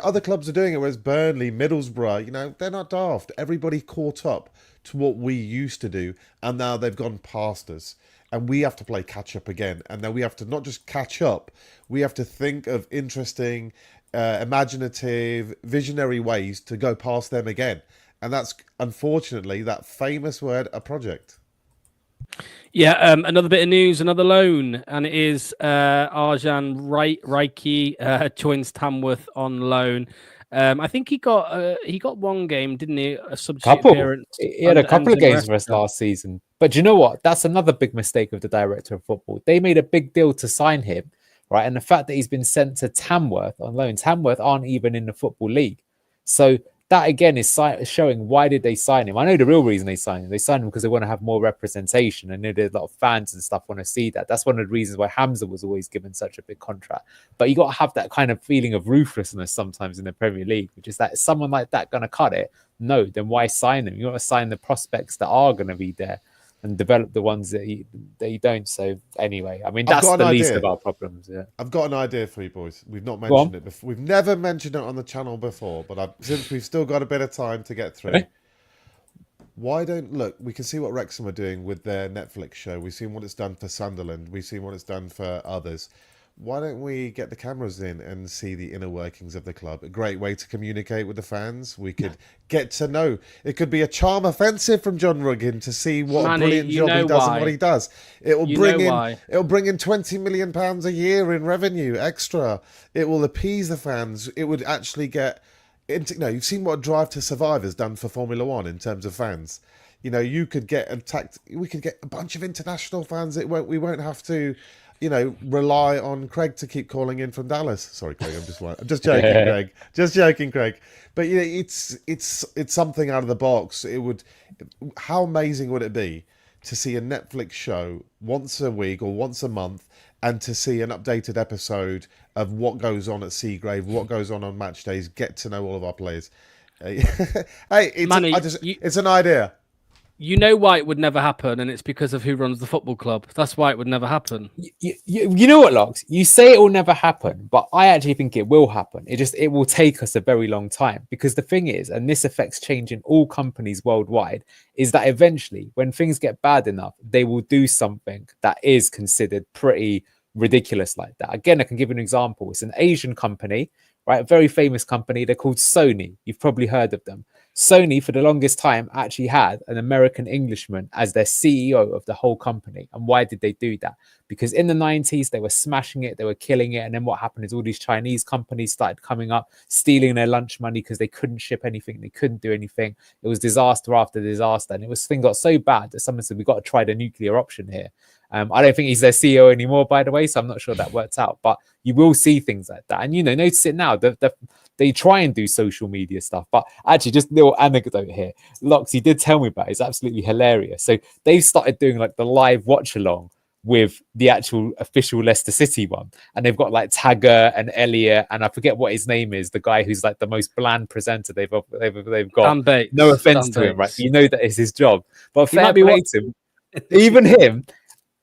Other clubs are doing it, whereas Burnley, Middlesbrough, they're not daft. Everybody caught up to what we used to do, and now they've gone past us. And we have to play catch up again. And now we have to not just catch up, we have to think of interesting, imaginative, visionary ways to go past them again. And that's, unfortunately, that famous word, a project. Yeah, another bit of news, another loan, and it is Arjan Reiki joins Tamworth on loan. I think he got one game, didn't he? A substitute appearance. He had a couple of games for us last season. But do you know what? That's another big mistake of the director of football. They made a big deal to sign him, right? And the fact that he's been sent to Tamworth on loan. Tamworth aren't even in the Football League. So that again is showing why did they sign him. I know the real reason they signed him. They signed him because they want to have more representation, and a lot of fans and stuff want to see that. That's one of the reasons why Hamza was always given such a big contract. But you got to have that kind of feeling of ruthlessness sometimes in the Premier League, which is that is someone like that going to cut it? No, then why sign them? You got to sign the prospects that are going to be there and develop the ones that you don't. So anyway, I mean, that's the least of our problems. Yeah, I've got an idea for you boys. We've not mentioned it before. We've never mentioned it on the channel before, but since we've still got a bit of time to get through, why don't look? We can see what Wrexham are doing with their Netflix show. We've seen what it's done for Sunderland. We've seen what it's done for others. Why don't we get the cameras in and see the inner workings of the club? A great way to communicate with the fans. We could get to know. It could be a charm offensive from John Ruggin to see what a brilliant job he does and what he does. It will bring in £20 million a year in revenue extra. It will appease the fans. It would actually get into, you've seen what Drive to Survive has done for Formula One in terms of fans. You could get attacked. We could get a bunch of international fans. We won't have to rely on Craig to keep calling in from Dallas. Sorry, Craig, I'm just joking, Craig. Just joking, Craig. But it's something out of the box. How amazing would it be to see a Netflix show once a week or once a month, and to see an updated episode of what goes on at Seagrave, what goes on match days, get to know all of our players. It's an idea. You know why it would never happen, and it's because of who runs the football club. That's why it would never happen. You know what, Locks? You say it will never happen, but I actually think it will happen. It will take us a very long time, because the thing is, and this affects change in all companies worldwide, is that eventually, when things get bad enough, they will do something that is considered pretty ridiculous like that. Again, I can give you an example. It's an Asian company, right? A very famous company. They're called Sony. You've probably heard of them. Sony, for the longest time, actually had an American Englishman as their CEO of the whole company. And why did they do that? Because in the 90s, they were smashing it, they were killing it. And then what happened is all these Chinese companies started coming up, stealing their lunch money because they couldn't ship anything, they couldn't do anything. It was disaster after disaster. And things got so bad that someone said, we've got to try the nuclear option here. I don't think he's their CEO anymore, by the way, so I'm not sure that worked out. But you will see things like that. And, notice it now. They try and do social media stuff. But actually, just a little anecdote here. Loxy did tell me about it. It's absolutely hilarious. So they've started doing like the live watch along with the actual official Leicester City one. And they've got like Tagger and Elliot, and I forget what his name is, the guy who's like the most bland presenter they've got. Dan Bates. No offense to him, right? You know that is his job. But fair play to him. Even him,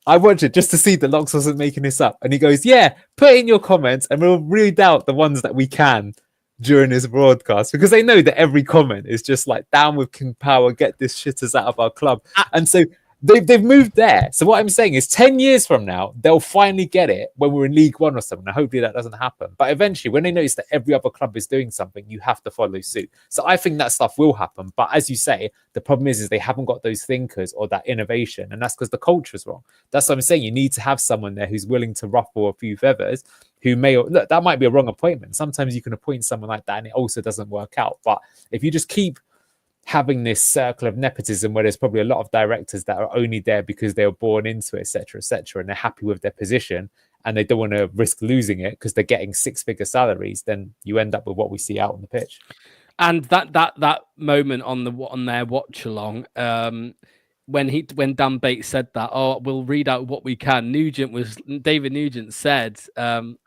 I watched it just to see that Lox wasn't making this up. And he goes, yeah, put in your comments and we'll read out the ones that we can during this broadcast, because they know that every comment is just like, down with King Power, get this shitters out of our club. And so they've moved there. So what I'm saying is 10 years from now, they'll finally get it when we're in League One or something. Now, hopefully that doesn't happen. But eventually, when they notice that every other club is doing something, you have to follow suit. So I think that stuff will happen. But as you say, the problem is they haven't got those thinkers or that innovation. And that's because the culture is wrong. That's what I'm saying. You need to have someone there who's willing to ruffle a few feathers, who look, that might be a wrong appointment. Sometimes you can appoint someone like that and it also doesn't work out. But if you just keep having this circle of nepotism where there's probably a lot of directors that are only there because they were born into it, etc., and they're happy with their position and they don't want to risk losing it because they're getting six-figure salaries, then you end up with what we see out on the pitch. And that moment on their watch along, when Dan Bates said that, we'll read out what we can. David Nugent said,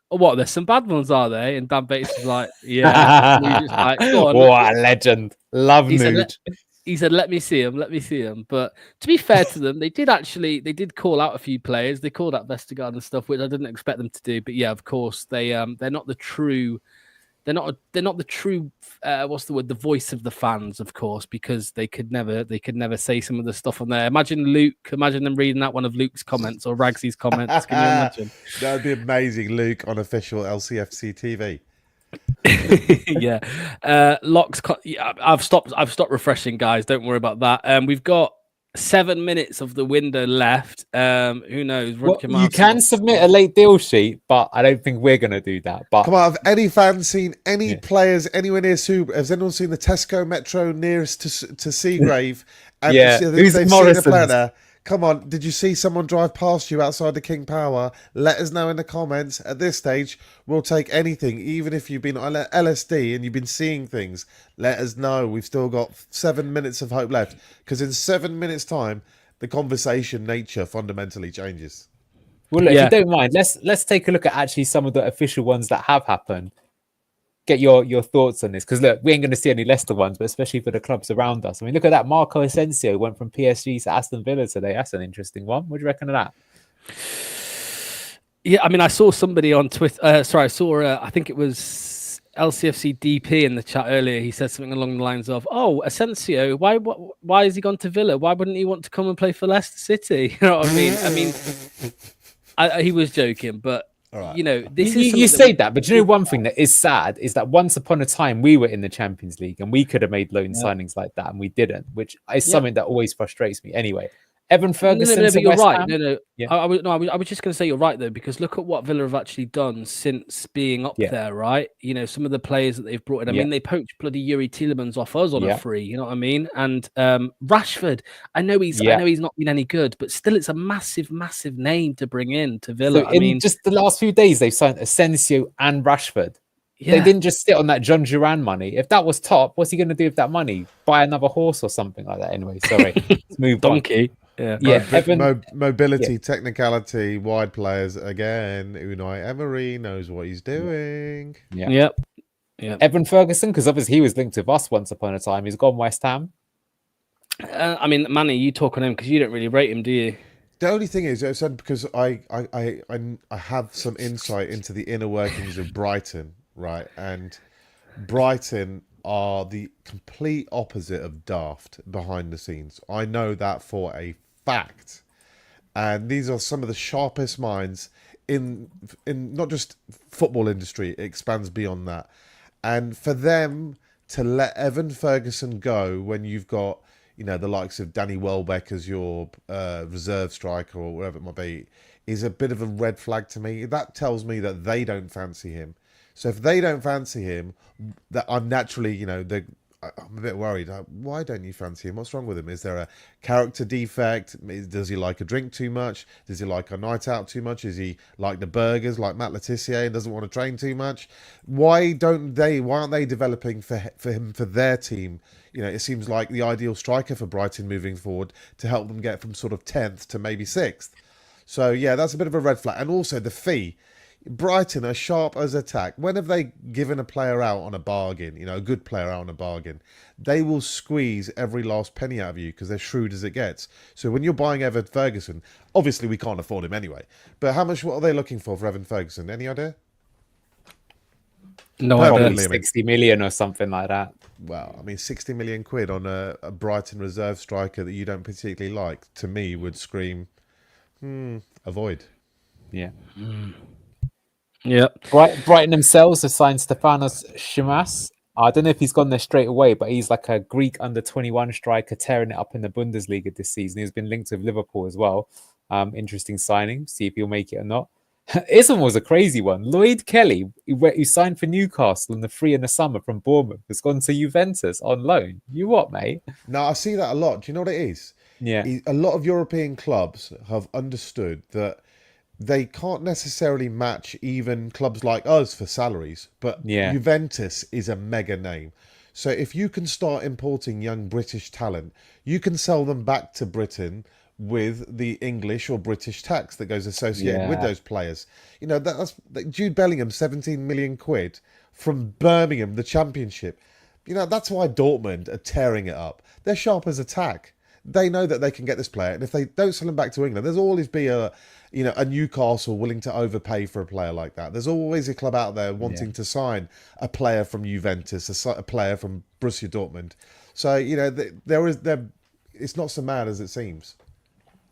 what, there's some bad ones, are they? And Dan Bates was like, yeah. Nugent's like, go on, what a legend. Love Nuge. He said, let me see him. But to be fair to them, they did call out a few players. They called out Vestergaard and stuff, which I didn't expect them to do. But yeah, of course, they're not the true. They're not the true. What's the word? The voice of the fans, of course, because they could never say some of the stuff on there. Imagine them reading out one of Luke's comments or Ragsy's comments. Can you imagine? That would be amazing. Luke on official LCFC TV. Yeah. Locks. I've stopped refreshing, guys. Don't worry about that. We've got 7 minutes of the window left. Who knows? You can submit a late deal sheet, but I don't think we're going to do that. But come on, have any fans seen any players anywhere near Super? Has anyone seen the Tesco Metro nearest to Seagrave? And who's they've seen a player there? Come on, did you see someone drive past you outside the King Power? Let us know in the comments. At this stage, we'll take anything, even if you've been on LSD and you've been seeing things. Let us know. We've still got 7 minutes of hope left, because in 7 minutes' time, the conversation nature fundamentally changes. Well, look, if you don't mind, let's take a look at actually some of the official ones that have happened. Get your thoughts on this, because look, we ain't going to see any Leicester ones, but especially for the clubs around us. I mean, look at that. Marco Asensio went from PSG to Aston Villa today. That's an interesting one. What do you reckon of that? Yeah, I mean, I saw somebody on Twitter. I saw I think it was LCFC DP in the chat earlier. He said something along the lines of, "Oh, Asensio, why has he gone to Villa? Why wouldn't he want to come and play for Leicester City?" You know what I mean? I mean, he was joking, but. Right. You know, this is you say that, but you know, one thing that is sad is that once upon a time we were in the Champions League and we could have made loan signings like that, and we didn't, which is something that always frustrates me. Anyway, Evan Ferguson. No, but you're right. No. Yeah. I was just going to say you're right though, because look at what Villa have actually done since being up there, right? You know, some of the players that they've brought in. I mean, they poached bloody Yuri Tielemans off us on a free. You know what I mean? And Rashford. I know he's not been any good, but still, it's a massive name to bring in to Villa. So in just the last few days, they've signed Asensio and Rashford. Yeah. They didn't just sit on that John Duran money. If that was top, what's he going to do with that money? Buy another horse or something like that? Anyway, sorry. Let's move Donkey. On. Yeah. Mobility, technicality, wide players again. Unai Emery knows what he's doing. Yep. Evan Ferguson, because obviously he was linked with us once upon a time. He's gone West Ham. I mean, Manny, you talk on him because you don't really rate him, do you? The only thing is, I said because I have some insight into the inner workings of Brighton, right? And Brighton are the complete opposite of daft behind the scenes. I know that for a fact. And these are some of the sharpest minds in not just football industry, it expands beyond that. And for them to let Evan Ferguson go when you've got, you know, the likes of Danny Welbeck as your reserve striker or whatever it might be, is a bit of a red flag to me. That tells me that they don't fancy him. So if they don't fancy him, that I'm naturally, you know, I'm a bit worried. Why don't you fancy him? What's wrong with him? Is there a character defect? Does he like a drink too much? Does he like a night out too much? Is he like the burgers, like Matt Letizia, and doesn't want to train too much? Why aren't they developing for him, for their team? You know, it seems like the ideal striker for Brighton moving forward to help them get from sort of 10th to maybe 6th. So, yeah, that's a bit of a red flag. And also the fee. Brighton are sharp as a tack. When have they given a player out on a bargain, you know, a good player out on a bargain? They will squeeze every last penny out of you because they're shrewd as it gets. So when you're buying Evan Ferguson, obviously we can't afford him anyway. But what are they looking for Evan Ferguson? Any idea? No, probably 60 million or something like that. Well, I mean, 60 million quid on a Brighton reserve striker that you don't particularly like, to me, would scream, avoid. Yeah. Yeah. Brighton themselves have signed Stefanos Shimas. I don't know if he's gone there straight away, but he's like a Greek under-21 striker tearing it up in the Bundesliga this season. He's been linked with Liverpool as well. Interesting signing. See if he'll make it or not. This one was a crazy one. Lloyd Kelly, who signed for Newcastle in the free in the summer from Bournemouth, has gone to Juventus on loan. You what, mate? No, I see that a lot. Do you know what it is? Yeah. A lot of European clubs have understood that they can't necessarily match even clubs like us for salaries, but Juventus is a mega name. So if you can start importing young British talent, you can sell them back to Britain with the English or British tax that goes associated with those players. You know, that's Jude Bellingham, 17 million quid from Birmingham, the Championship. You know, that's why Dortmund are tearing it up. They're sharp as a tack. They know that they can get this player, and if they don't sell him back to England, there's always be a Newcastle willing to overpay for a player like that. There's always a club out there wanting to sign a player from Juventus, a player from Borussia Dortmund. So, you know, it's not so mad as it seems.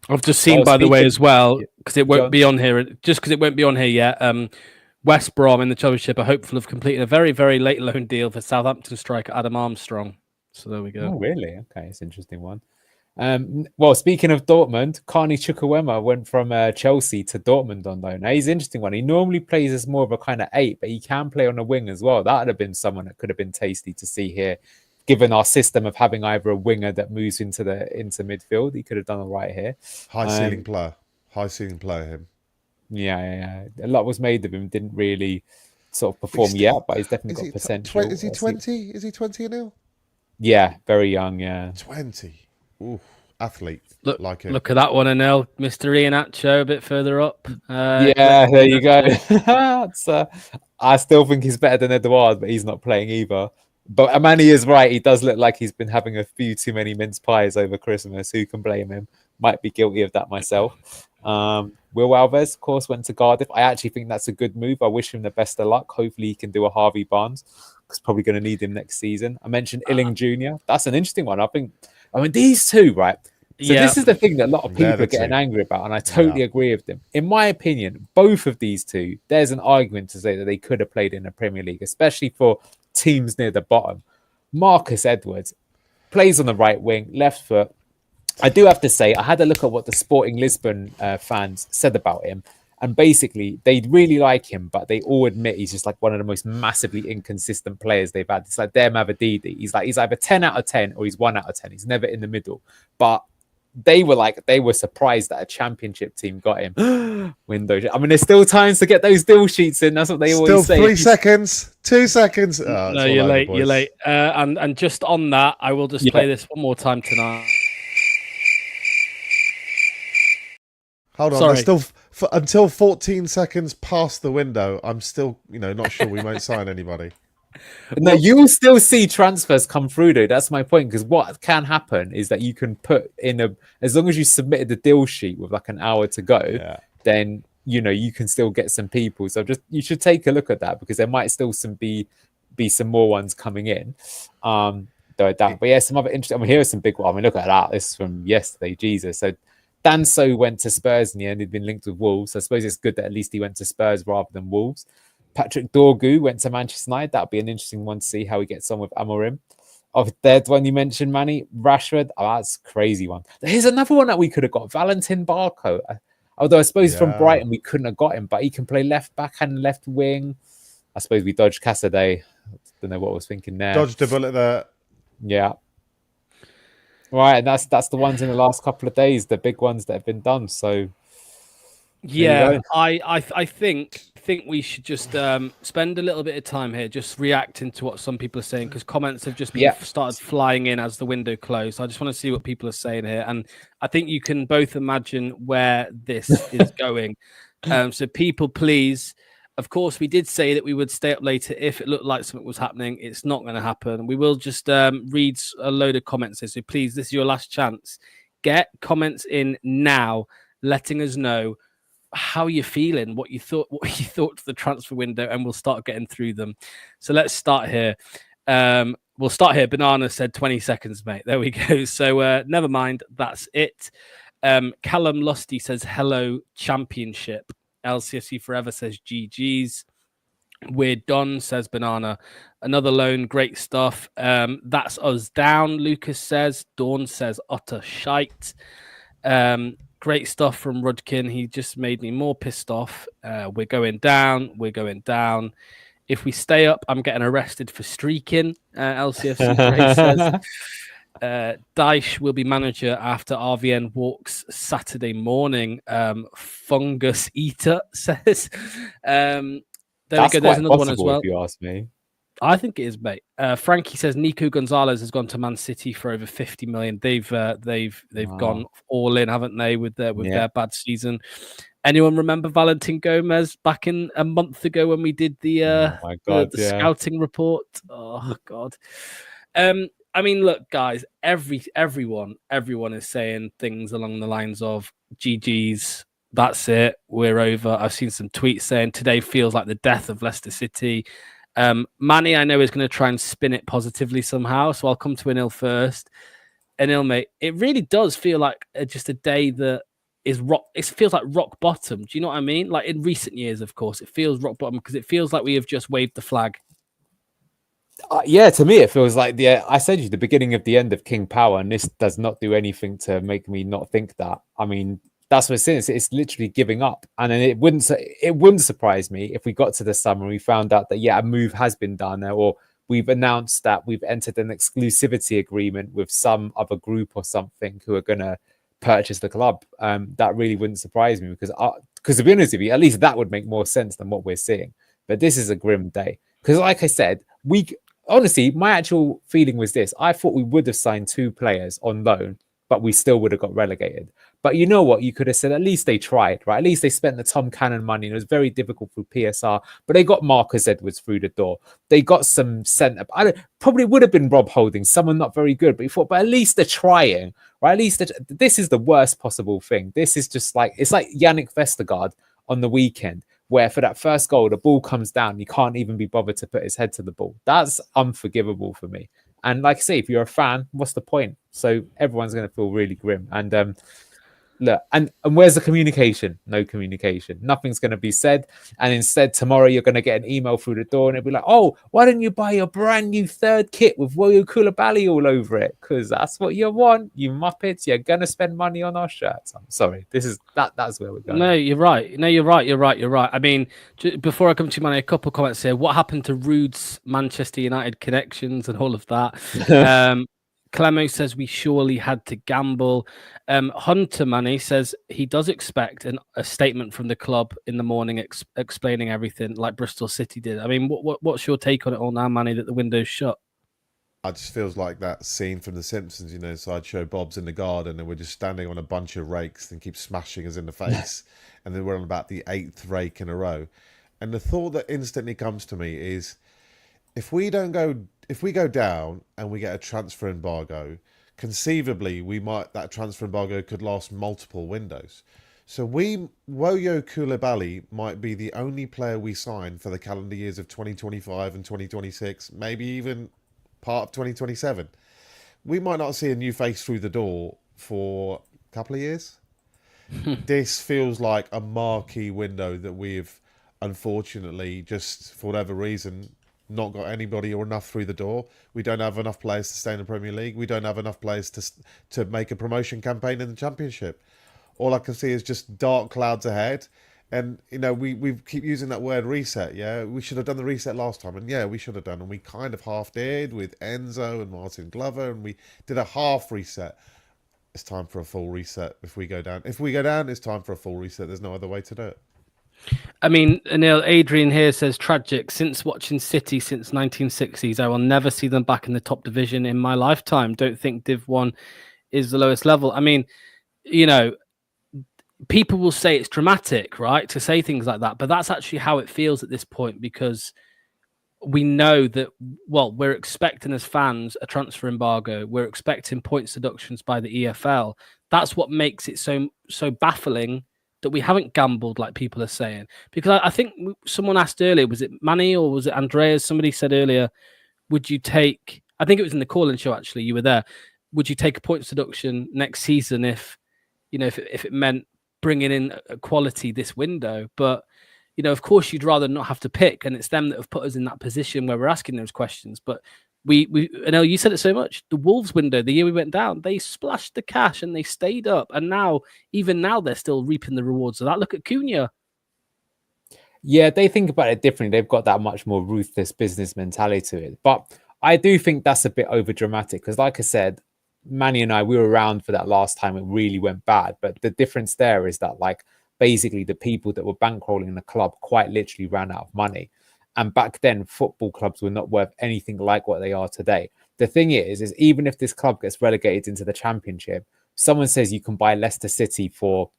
I've just seen, by the way, as well, because it won't be on here. Just because it won't be on here yet. West Brom in the Championship are hopeful of completing a very, very late loan deal for Southampton striker Adam Armstrong. So there we go. Oh, really? Okay, it's an interesting one. Well, speaking of Dortmund, Carney Chukwuemeka went from Chelsea to Dortmund on loan. Now, he's an interesting one. He normally plays as more of a kind of 8, but he can play on a wing as well. That would have been someone that could have been tasty to see here. given our system of having either a winger that moves into midfield, he could have done all right here. High ceiling player, him. Yeah. A lot was made of him. Didn't really sort of perform yet, but he's definitely got potential. Is he 20? Is he 20 now? Yeah, very young. Yeah, 20. Ooh, athlete. Look at that one, Anil. Mr. Iheanacho a bit further up. Yeah, there you go. I still think he's better than Edouard, but he's not playing either. But Amani is right. He does look like he's been having a few too many mince pies over Christmas. Who can blame him? Might be guilty of that myself. Will Alves, of course, went to Cardiff. I actually think that's a good move. I wish him the best of luck. Hopefully he can do a Harvey Barnes. He's probably going to need him next season. I mentioned Illing Jr. That's an interesting one. I mean, these two, right? So this is the thing that a lot of people are getting angry about, and I totally agree with them. In my opinion, both of these two, there's an argument to say that they could have played in the Premier League, especially for teams near the bottom. Marcus Edwards plays on the right wing, left foot. I do have to say, I had a look at what the Sporting Lisbon fans said about him, and basically they really like him, but they all admit he's just like one of the most massively inconsistent players they've had. It's like their Mavadidi. He's either 10 out of 10 or he's 1 out of 10. He's never in the middle. But they were surprised that a championship team got him. Window. I mean, there's still times to get those deal sheets in. That's what they always say. 3 seconds, 2 seconds. Oh, no, you're late. You're late. And just on that, I will just play this one more time tonight. Hold on. Sorry. Still until 14 seconds past the window. I'm still, not sure we won't sign anybody. No, you'll still see transfers come through, though. That's my point. Because what can happen is that you can put in as long as you submitted the deal sheet with like an hour to go, then you can still get some people. So you should take a look at that, because there might still be some more ones coming in. But yeah, some other interesting. I mean, here are some big ones. I mean, look at that. This is from yesterday. Jesus. So Danso went to Spurs in the end. He'd been linked with Wolves. So I suppose it's good that at least he went to Spurs rather than Wolves. Patrick Dorgu went to Manchester United. That'll be an interesting one to see how he gets on with Amorim. Of that one you mentioned, Manny, Rashford. Oh, that's a crazy one. Here's another one that we could have got. Valentin Barco. Although I suppose from Brighton we couldn't have got him, but he can play left back and left wing. I suppose we dodged Casadei. Don't know what I was thinking there. Dodged a bullet there. Yeah. Right, that's the ones in the last couple of days, the big ones that have been done. So yeah, I think we should just spend a little bit of time here just reacting to what some people are saying, because comments have just been started flying in as the window closed. I just want to see what people are saying here, and I think you can both imagine where this is going. So people, please. Of course, we did say that we would stay up later if it looked like something was happening. It's not going to happen. We will just read a load of comments here. So please, this is your last chance. Get comments in now, letting us know how you're feeling, what you thought of the transfer window, and we'll start getting through them. So let's start here. We'll start here. Banana said 20 seconds, mate. There we go. So never mind. That's it. Callum Lusty says, hello, championship. LCFC Forever says GG's. We're done, says Banana. Another loan, great stuff. That's us down, Lucas says. Dawn says utter shite. Great stuff from Rudkin. He just made me more pissed off. We're going down. We're going down. If we stay up, I'm getting arrested for streaking, LCFC Grace says. Dyche will be manager after RVN walks Saturday morning. Fungus Eater says. There That's we go. There's another one as well. If you ask me, I think it is, mate. Frankie says Nico Gonzalez has gone to Man City for over 50 million. They've gone all in, haven't they, with their bad season. Anyone remember Valentin Gomez back in a month ago when we did the scouting report? Oh God. I mean, look, guys, everyone is saying things along the lines of GG's, that's it, we're over. I've seen some tweets saying today feels like the death of Leicester City. Manny, I know, is going to try and spin it positively somehow, so I'll come to Anil first. Anil, mate, it really does feel like just a day that is rock. It feels like rock bottom. Do you know what I mean? Like in recent years, of course, it feels rock bottom because it feels like we have just waved the flag. Yeah, to me, it feels like I said to you, the beginning of the end of King Power, and this does not do anything to make me not think that. I mean, that's what it's saying. It's literally giving up. And then it wouldn't surprise me if we got to the summer and we found out that, a move has been done, or we've announced that we've entered an exclusivity agreement with some other group or something who are going to purchase the club. That really wouldn't surprise me because to be honest with you, at least that would make more sense than what we're seeing. But this is a grim day because, like I said, honestly, my actual feeling was this: I thought we would have signed 2 players on loan, but we still would have got relegated. But you know what? You could have said at least they tried, right? At least they spent the Tom Cannon money. And it was very difficult for PSR, but they got Marcus Edwards through the door. They got some centre. Probably would have been Rob Holding, someone not very good, but you thought, but at least they're trying, right? At least this is the worst possible thing. This is just like, it's like Yannick Vestergaard on the weekend, where for that first goal, the ball comes down. You can't even be bothered to put his head to the ball. That's unforgivable for me. And like I say, if you're a fan, what's the point? So everyone's going to feel really grim. And look, and where's the communication? No communication. Nothing's going to be said. And instead, tomorrow you're going to get an email through the door and it'll be like, oh, why don't you buy your brand new 3rd kit with Woyo Koulibaly all over it? Because that's what you want, you muppets. You're going to spend money on our shirts. I'm sorry. That's where we're going. No, you're right. No, you're right. I mean, before I come to you, man, a couple of comments here. What happened to Rude's Manchester United connections and all of that? Clemo says we surely had to gamble. Hunter Money says he does expect a statement from the club in the morning explaining everything like Bristol City did. I mean, what's your take on it all now, Manny, that the window's shut? It just feels like that scene from The Simpsons, Sideshow Bob's in the garden and we're just standing on a bunch of rakes and keep smashing us in the face. And then we're on about the 8th rake in a row. And the thought that instantly comes to me is, if we go down and we get a transfer embargo, conceivably that transfer embargo could last multiple windows. So Woyo Koulibaly might be the only player we sign for the calendar years of 2025 and 2026, maybe even part of 2027. We might not see a new face through the door for a couple of years. This feels like a marquee window that we've unfortunately just for whatever reason not got anybody or enough through the door. We don't have enough players to stay in the Premier League. We don't have enough players to make a promotion campaign in the Championship. All I can see is just dark clouds ahead. And, we keep using that word reset, yeah? We should have done the reset last time. And, yeah, we should have done. And we kind of half did with Enzo and Martin Glover. And we did a half reset. It's time for a full reset if we go down. If we go down, it's time for a full reset. There's no other way to do it. I mean, Anil, Adrian here says, tragic. Since watching City since 1960s, I will never see them back in the top division in my lifetime. Don't think Div 1 is the lowest level. I mean, people will say it's dramatic, right, to say things like that. But that's actually how it feels at this point, because we know that, well, we're expecting as fans a transfer embargo. We're expecting points deductions by the EFL. That's what makes it so baffling that we haven't gambled like people are saying. Because I think someone asked earlier, was it Manny or was it Andreas? Somebody said earlier, would you take, I think it was in the call-in show actually, you were there, would you take a points deduction next season if it meant bringing in a quality this window? But, of course you'd rather not have to pick, and it's them that have put us in that position where we're asking those questions. But I know you said it so much. The Wolves window, the year we went down, they splashed the cash and they stayed up. And even now, they're still reaping the rewards of that. Look at Cunha. Yeah, they think about it differently. They've got that much more ruthless business mentality to it. But I do think that's a bit over dramatic because, like I said, Manny and I, we were around for that last time it really went bad. But the difference there is that, basically the people that were bankrolling the club quite literally ran out of money. And back then, football clubs were not worth anything like what they are today. The thing is even if this club gets relegated into the Championship, someone says you can buy Leicester City for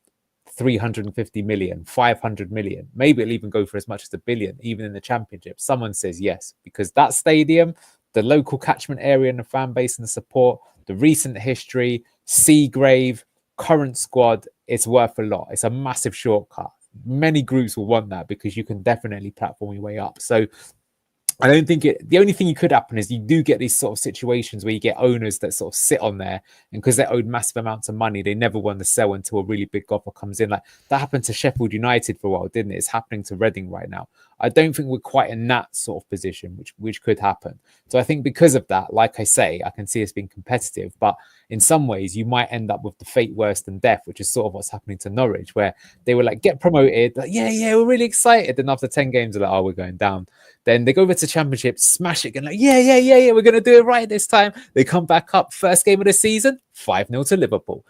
350 million, 500 million. Maybe it'll even go for as much as $1 billion, even in the Championship. Someone says yes, because that stadium, the local catchment area and the fan base and the support, the recent history, Seagrave, current squad, it's worth a lot. It's a massive shortcut. Many groups will want that because you can definitely platform your way up. So I don't think the only thing you could happen is you do get these sort of situations where you get owners that sort of sit on there, and because they're owed massive amounts of money, they never want to sell until a really big offer comes in. Like that happened to Sheffield United for a while, didn't it? It's happening to Reading right now. I don't think we're quite in that sort of position, which could happen. So I think because of that, like I say, I can see us being competitive, but in some ways you might end up with the fate worse than death, which is sort of what's happening to Norwich, where they were like, get promoted, like, yeah, we're really excited. And after 10 games, they're like, oh, we're going down. Then they go over to Championship, smash it, and like, yeah, we're going to do it right this time. They come back up, first game of the season, 5-0 to Liverpool.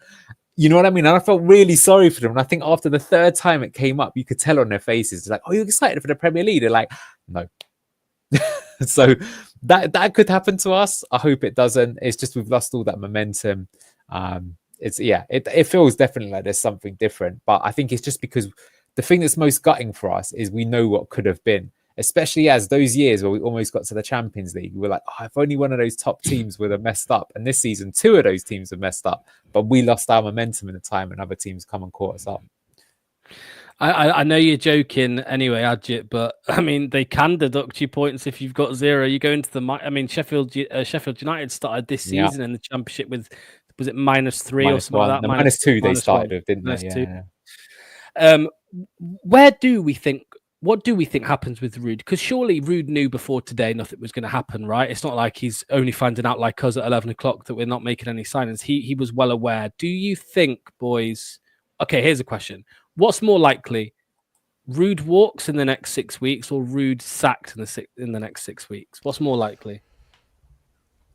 You know what I mean? And I felt really sorry for them. And I think after the third time it came up, you could tell on their faces, it's like, oh, you're excited for the Premier League? They're like, no. So that could happen to us. I hope it doesn't. It's just we've lost all that momentum. It feels definitely like there's something different. But I think it's just because the thing that's most gutting for us is we know what could have been. Especially as those years where we almost got to the Champions League, we were like, oh, if only one of those top teams would have messed up. And this season, 2 of those teams have messed up, but we lost our momentum in the time and other teams come and caught us up. I know you're joking anyway, Adjit, but I mean, they can deduct you points if you've got 0. You go into Sheffield United started this season in the Championship with, was it -3 or something like that? -2 they started with, didn't they? Yeah. What do we think happens with Ruud? Because surely Ruud knew before today nothing was going to happen, right? It's not like he's only finding out like us at 11 o'clock that we're not making any signings. He was well aware. Do you think, boys... Okay, here's a question. What's more likely? Ruud walks in the next 6 weeks or Ruud sacked in the next 6 weeks? What's more likely?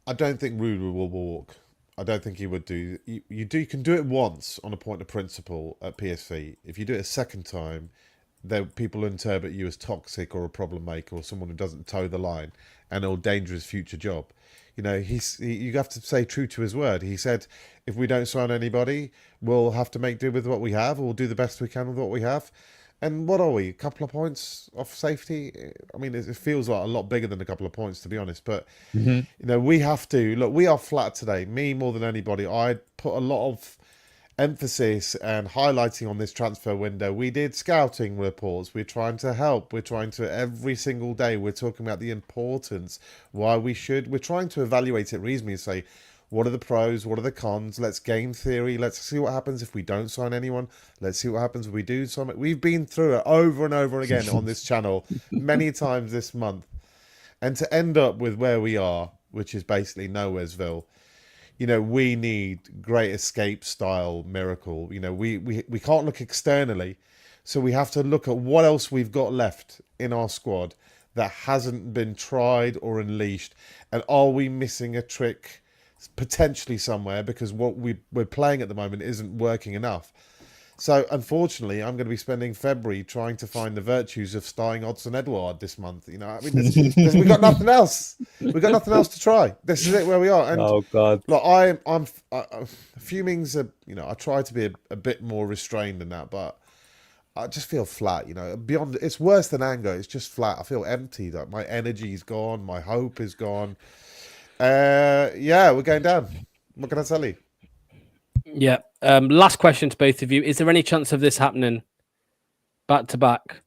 I don't think Ruud will walk. I don't think he would do. You can do it once on a point of principle at PSV. If you do it a second time, people interpret you as toxic or a problem maker or someone who doesn't toe the line, and it'll danger his future job. You know, you have to stay true to his word. He said, if we don't sign anybody, we'll have to make do with what we have, or we'll do the best we can with what we have. And what are we? A couple of points off safety? I mean, it feels like a lot bigger than a couple of points, to be honest. But, you know, we have to... Look, we are flat today. Me more than anybody. I put a lot of emphasis and highlighting on this transfer window. We did scouting reports. We're trying to help. We're trying to... Every single day, we're talking about the importance, why we should... We're trying to evaluate it reasonably and say... What are the pros? What are the cons? Let's game theory. Let's see what happens if we don't sign anyone. Let's see what happens if we do sign it. We've been through it over and over again on this channel many times this month. And to end up with where we are, which is basically Nowheresville, you know, we need Great Escape style miracle. You know, we can't look externally. So we have to look at what else we've got left in our squad that hasn't been tried or unleashed. And are we missing a trick potentially somewhere because what we're playing at the moment isn't working enough? So unfortunately, I'm going to be spending February trying to find the virtues of starting Odsonne Edouard this month. You know, I mean, we've got nothing else. We've got nothing else to try. This is it where we are. And oh God, look, I'm fuming's you know, I try to be a bit more restrained than that, but I just feel flat. You know, beyond it's worse than anger. It's just flat. I feel empty. Like my energy is gone. My hope is gone. Yeah, we're going down. What can I tell you? Yeah. Last question to both of you. Is there any chance of this happening back to back?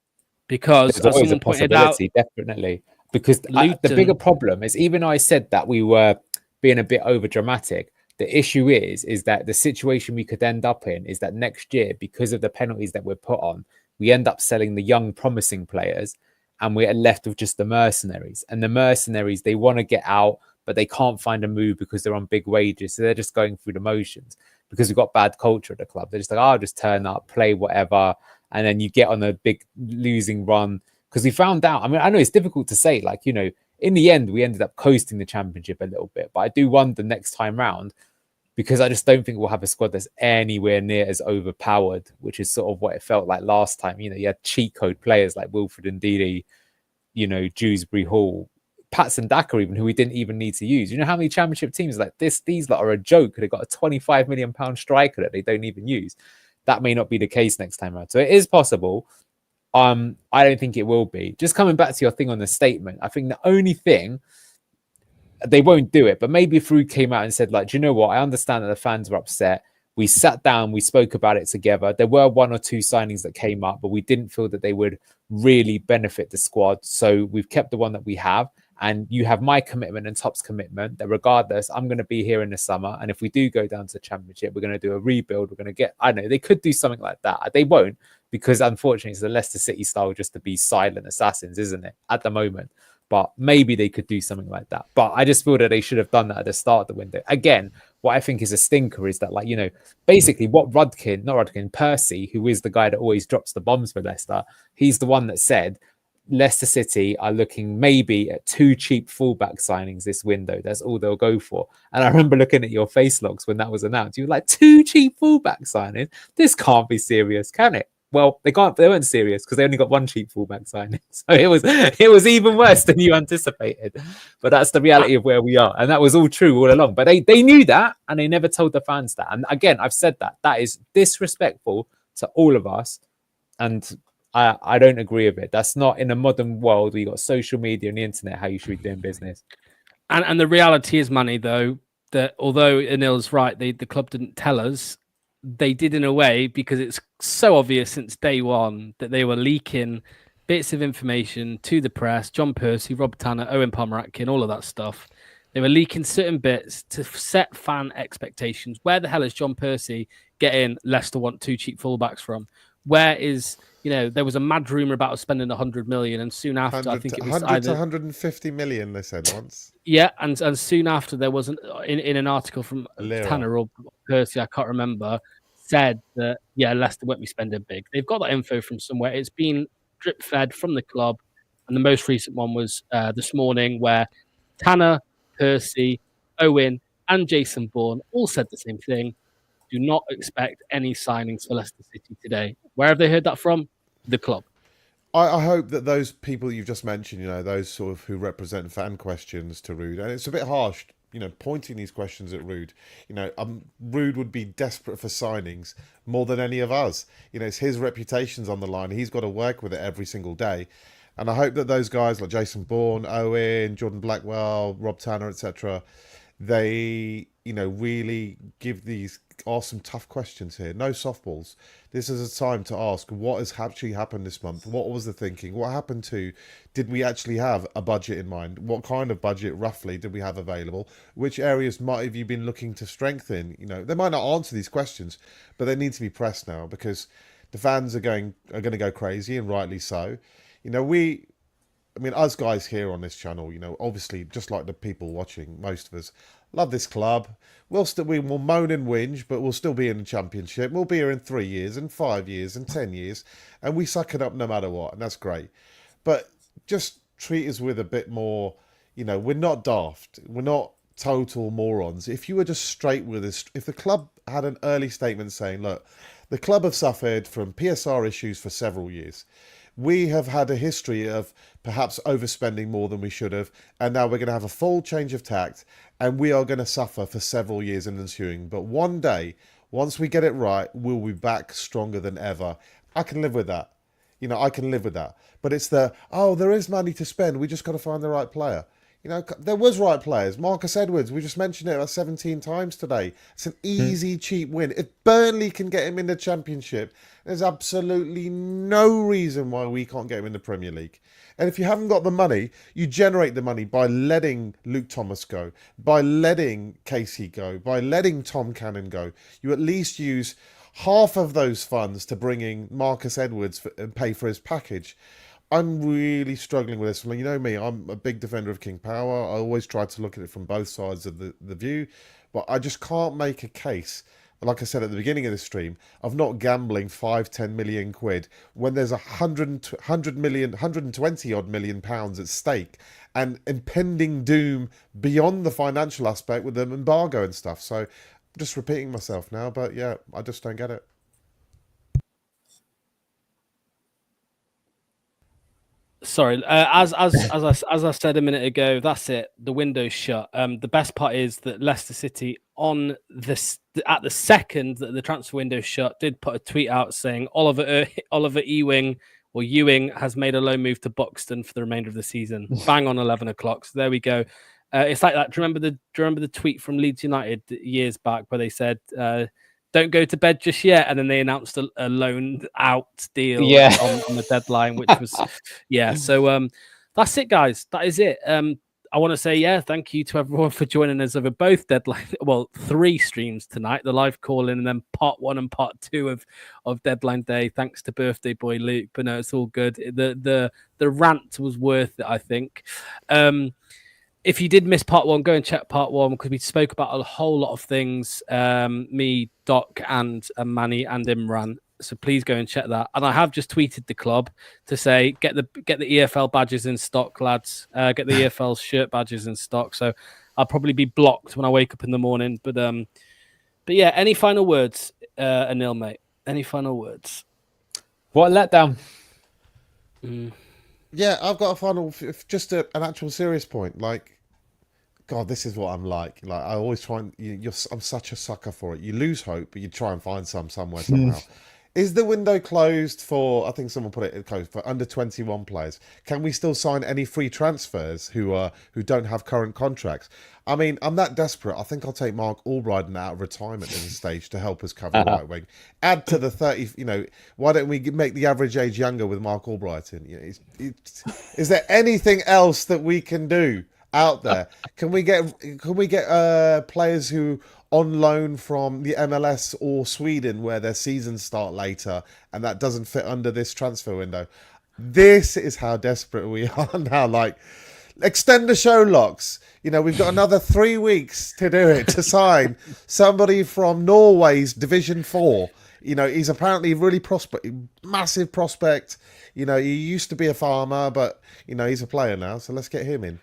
Because there's always a possibility, out, definitely. Because the bigger problem is, even though I said that we were being a bit over dramatic, the issue is that the situation we could end up in is that next year, because of the penalties that we're put on, we end up selling the young, promising players, and we're left with just the mercenaries. And the mercenaries, they want to get out, but they can't find a move because they're on big wages. So they're just going through the motions because we've got bad culture at the club. They're just like, oh, I'll just turn up, play whatever. And then you get on a big losing run. Because we found out, I mean, I know it's difficult to say, like, you know, in the end, we ended up coasting the Championship a little bit. But I do wonder next time round, because I just don't think we'll have a squad that's anywhere near as overpowered, which is sort of what it felt like last time. You know, you had cheat code players like Wilfred Ndidi, you know, Dewsbury Hall, Patson Daka, even, who we didn't even need to use. You know how many Championship teams like this? These lot are a joke. They've got a £25 million striker that they don't even use. That may not be the case next time around. So it is possible. I don't think it will be. Just coming back to your thing on the statement, I think the only thing, they won't do it, but maybe if Ruud came out and said, like, do you know what? I understand that the fans were upset. We sat down, we spoke about it together. There were 1 or 2 signings that came up, but we didn't feel that they would really benefit the squad. So we've kept the one that we have. And you have my commitment and Top's commitment that regardless, I'm going to be here in the summer. And if we do go down to the Championship, we're going to do a rebuild. We're going to get, I don't know, they could do something like that. They won't, because unfortunately it's the Leicester City style just to be silent assassins, isn't it, at the moment? But maybe they could do something like that. But I just feel that they should have done that at the start of the window. Again, what I think is a stinker is that, like, you know, basically what Percy, who is the guy that always drops the bombs for Leicester, he's the one that said Leicester City are looking maybe at 2 cheap fullback signings this window. That's all they'll go for. And I remember looking at your face locks when that was announced. You were like, 2 cheap fullback signings? This can't be serious, can it? Well, they weren't serious because they only got 1 cheap fullback signing. So it was even worse than you anticipated. But that's the reality of where we are. And that was all true all along. But they knew that, and they never told the fans that. And again, I've said that is disrespectful to all of us. And I don't agree with it. That's not, in a modern world where you got social media and the internet, how you should be doing business. And the reality is, Manny, though, that although Anil's right, the club didn't tell us, they did in a way, because it's so obvious since day one that they were leaking bits of information to the press. John Percy, Rob Tanner, Owen Palmer-Atkin, all of that stuff. They were leaking certain bits to set fan expectations. Where the hell is John Percy getting Leicester want 2 cheap fullbacks from? Where is, you know, there was a mad rumor about us spending 100 million, and soon after, I think it was 100 to 150 million, they said once. Yeah, and soon after there was in an article from Tanner or Percy, I can't remember, said that, yeah, Leicester won't be spending big. They've got that info from somewhere. It's been drip fed from the club, and the most recent one was this morning, where Tanner, Percy, Owen, and Jason Bourne all said the same thing. Do not expect any signings for Leicester City today. Where have they heard that from? The club. I hope that those people you've just mentioned, you know, those sort of who represent fan questions to Rude, and it's a bit harsh, you know, pointing these questions at Rude. You know, Rude would be desperate for signings more than any of us. You know, it's his reputation's on the line. He's got to work with it every single day. And I hope that those guys like Jason Bourne, Owen, Jordan Blackwell, Rob Tanner, etc., they, you know, really ask some tough questions here. No softballs. This is a time to ask what has actually happened this month. What was the thinking? What happened to? Did we actually have a budget in mind? What kind of budget roughly did we have available? Which areas might have you been looking to strengthen? You know, they might not answer these questions, but they need to be pressed now, because the fans are going to go crazy, and rightly so. You know, us guys here on this channel, you know, obviously, just like the people watching, most of us love this club. We will moan and whinge, but we'll still be in the Championship. We'll be here in 3 years, and 5 years, and 10 years, and we suck it up no matter what, and that's great. But just treat us with a bit more, you know, we're not daft. We're not total morons. If you were just straight with us, if the club had an early statement saying, look, the club have suffered from PSR issues for several years. We have had a history of perhaps overspending more than we should have, and now we're going to have a full change of tact, and we are going to suffer for several years in ensuing. But one day, once we get it right, we'll be back stronger than ever. I can live with that. You know, I can live with that. But it's there is money to spend. We just got to find the right player. You know, there was right players. Marcus Edwards, we just mentioned it about 17 times today. It's an easy, cheap win. If Burnley can get him in the Championship, there's absolutely no reason why we can't get him in the Premier League. And if you haven't got the money, you generate the money by letting Luke Thomas go, by letting Casey go, by letting Tom Cannon go. You at least use half of those funds to bring in Marcus Edwards and pay for his package. I'm really struggling with this. You know me, I'm a big defender of King Power. I always try to look at it from both sides of the view, but I just can't make a case, like I said at the beginning of the stream, of not gambling 5-10 million quid when there's 120 odd million pounds at stake and impending doom beyond the financial aspect with the embargo and stuff. So I'm just repeating myself now, but yeah, I just don't get it. Sorry, as I said a minute ago, that's it. The window's shut. The best part is that Leicester City, at the second that the transfer window shut, did put a tweet out saying Oliver Ewing has made a loan move to Buxton for the remainder of the season. Bang on 11 o'clock. So there we go. It's like that. Do you remember the tweet from Leeds United years back where they said, don't go to bed just yet, and then they announced a loan out deal on the deadline, which was so that's it, guys. That is it. I want to say, thank you to everyone for joining us over both deadline. Well, 3 streams tonight, the live call in, and then part 1 and part 2 of deadline day. Thanks to birthday boy Luke, but no, it's all good. The rant was worth it, I think. If you did miss part 1, go and check part 1 because we spoke about a whole lot of things. Me, Doc, and Manny and Imran. So please go and check that. And I have just tweeted the club to say get the EFL badges in stock, lads. Get the EFL shirt badges in stock. So I'll probably be blocked when I wake up in the morning. But yeah, any final words, Anil, mate? Any final words? What a letdown. Yeah, I've got a final, just an actual serious point. Like, God, this is what I'm like. Like, I always try and I'm such a sucker for it. You lose hope, but you try and find somewhere somehow. Is the window closed for? I think someone put it closed for under 21 players. Can we still sign any free transfers who don't have current contracts? I mean, I'm that desperate. I think I'll take Mark Albrighton out of retirement at this stage to help us cover the right wing. Add to the 30. Why don't we make the average age younger with Mark Albrighton? Is there anything else that we can do out there? Can we get players who on loan from the MLS or Sweden where their seasons start later and that doesn't fit under this transfer window? This is how desperate we are now. Like, extend the show locks. We've got another 3 weeks to do it, to sign somebody from Norway's Division 4. He's apparently really massive prospect. He used to be a farmer, but he's a player now. So let's get him in.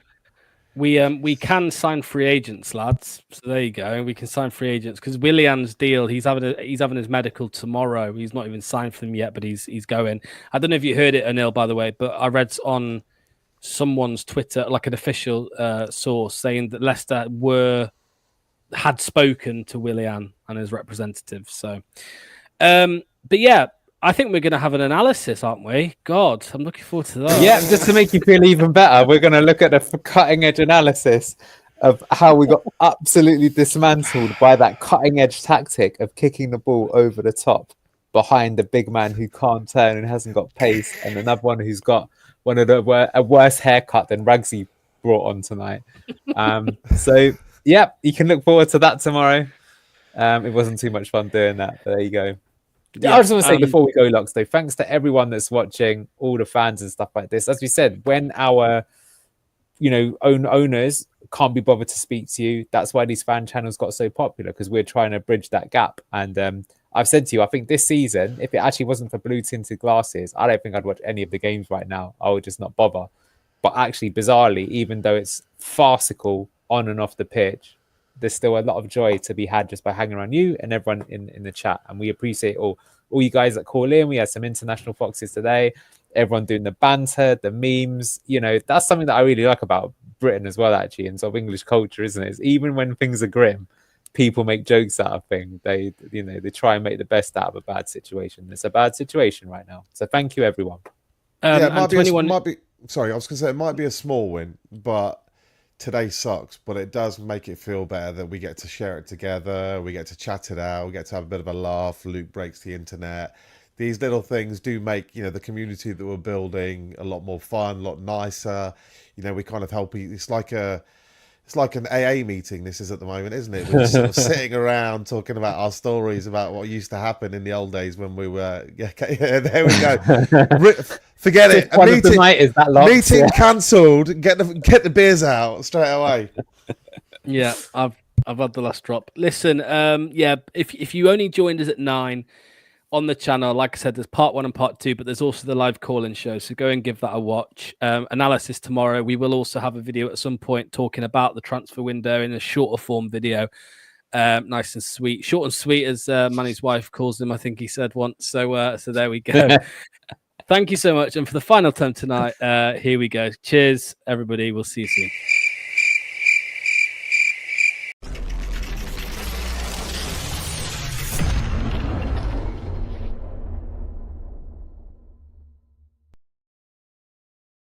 We can sign free agents, lads. So there you go. We can sign free agents because Willian's deal. He's having his medical tomorrow. He's not even signed for them yet, but he's going. I don't know if you heard it, Anil, by the way, but I read on someone's Twitter, like an official source, saying that Leicester had spoken to Willian and his representatives. So, but yeah. I think we're going to have an analysis, aren't we? God, I'm looking forward to that. Yeah, just to make you feel even better, we're going to look at a cutting-edge analysis of how we got absolutely dismantled by that cutting-edge tactic of kicking the ball over the top behind the big man who can't turn and hasn't got pace, and another one who's got a worse haircut than Ragsy brought on tonight. So, yeah, you can look forward to that tomorrow. It wasn't too much fun doing that, but there you go. Yeah, I just want to say before we go, Lux, though, thanks to everyone that's watching, all the fans and stuff like this. As we said, when our owners can't be bothered to speak to you, that's why these fan channels got so popular, because we're trying to bridge that gap. And I've said to you, I think this season, if it actually wasn't for blue tinted glasses, I don't think I'd watch any of the games right now. I would just not bother. But actually, bizarrely, even though it's farcical on and off the pitch, there's still a lot of joy to be had just by hanging around you and everyone in the chat. And we appreciate all you guys that call in. We had some international foxes today. Everyone doing the banter, the memes. That's something that I really like about Britain as well, actually, and sort of English culture, isn't it? It's even when things are grim, people make jokes out of things. They try and make the best out of a bad situation. It's a bad situation right now. So thank you, everyone. Sorry, I was going to say it might be a small win, but today sucks, but it does make it feel better that we get to share it together, we get to chat it out, we get to have a bit of a laugh. Luke breaks the internet. These little things do make the community that we're building a lot more fun, a lot nicer. We kind of help. It's like an AA meeting. This is at the moment, isn't it? We're just sort of sitting around talking about our stories about what used to happen in the old days when we were. Yeah, there we go. Forget it. Meeting cancelled. Get the beers out straight away. Yeah, I've had the last drop. Listen, if you only joined us at 9 on the channel, like I said, there's part 1 and part 2, but there's also the live call-in show. So go and give that a watch. Analysis tomorrow. We will also have a video at some point talking about the transfer window in a shorter form video. Nice and sweet, short and sweet, as Manny's wife calls them, I think he said once. So there we go. Thank you so much. And for the final time tonight, here we go. Cheers, everybody. We'll see you soon.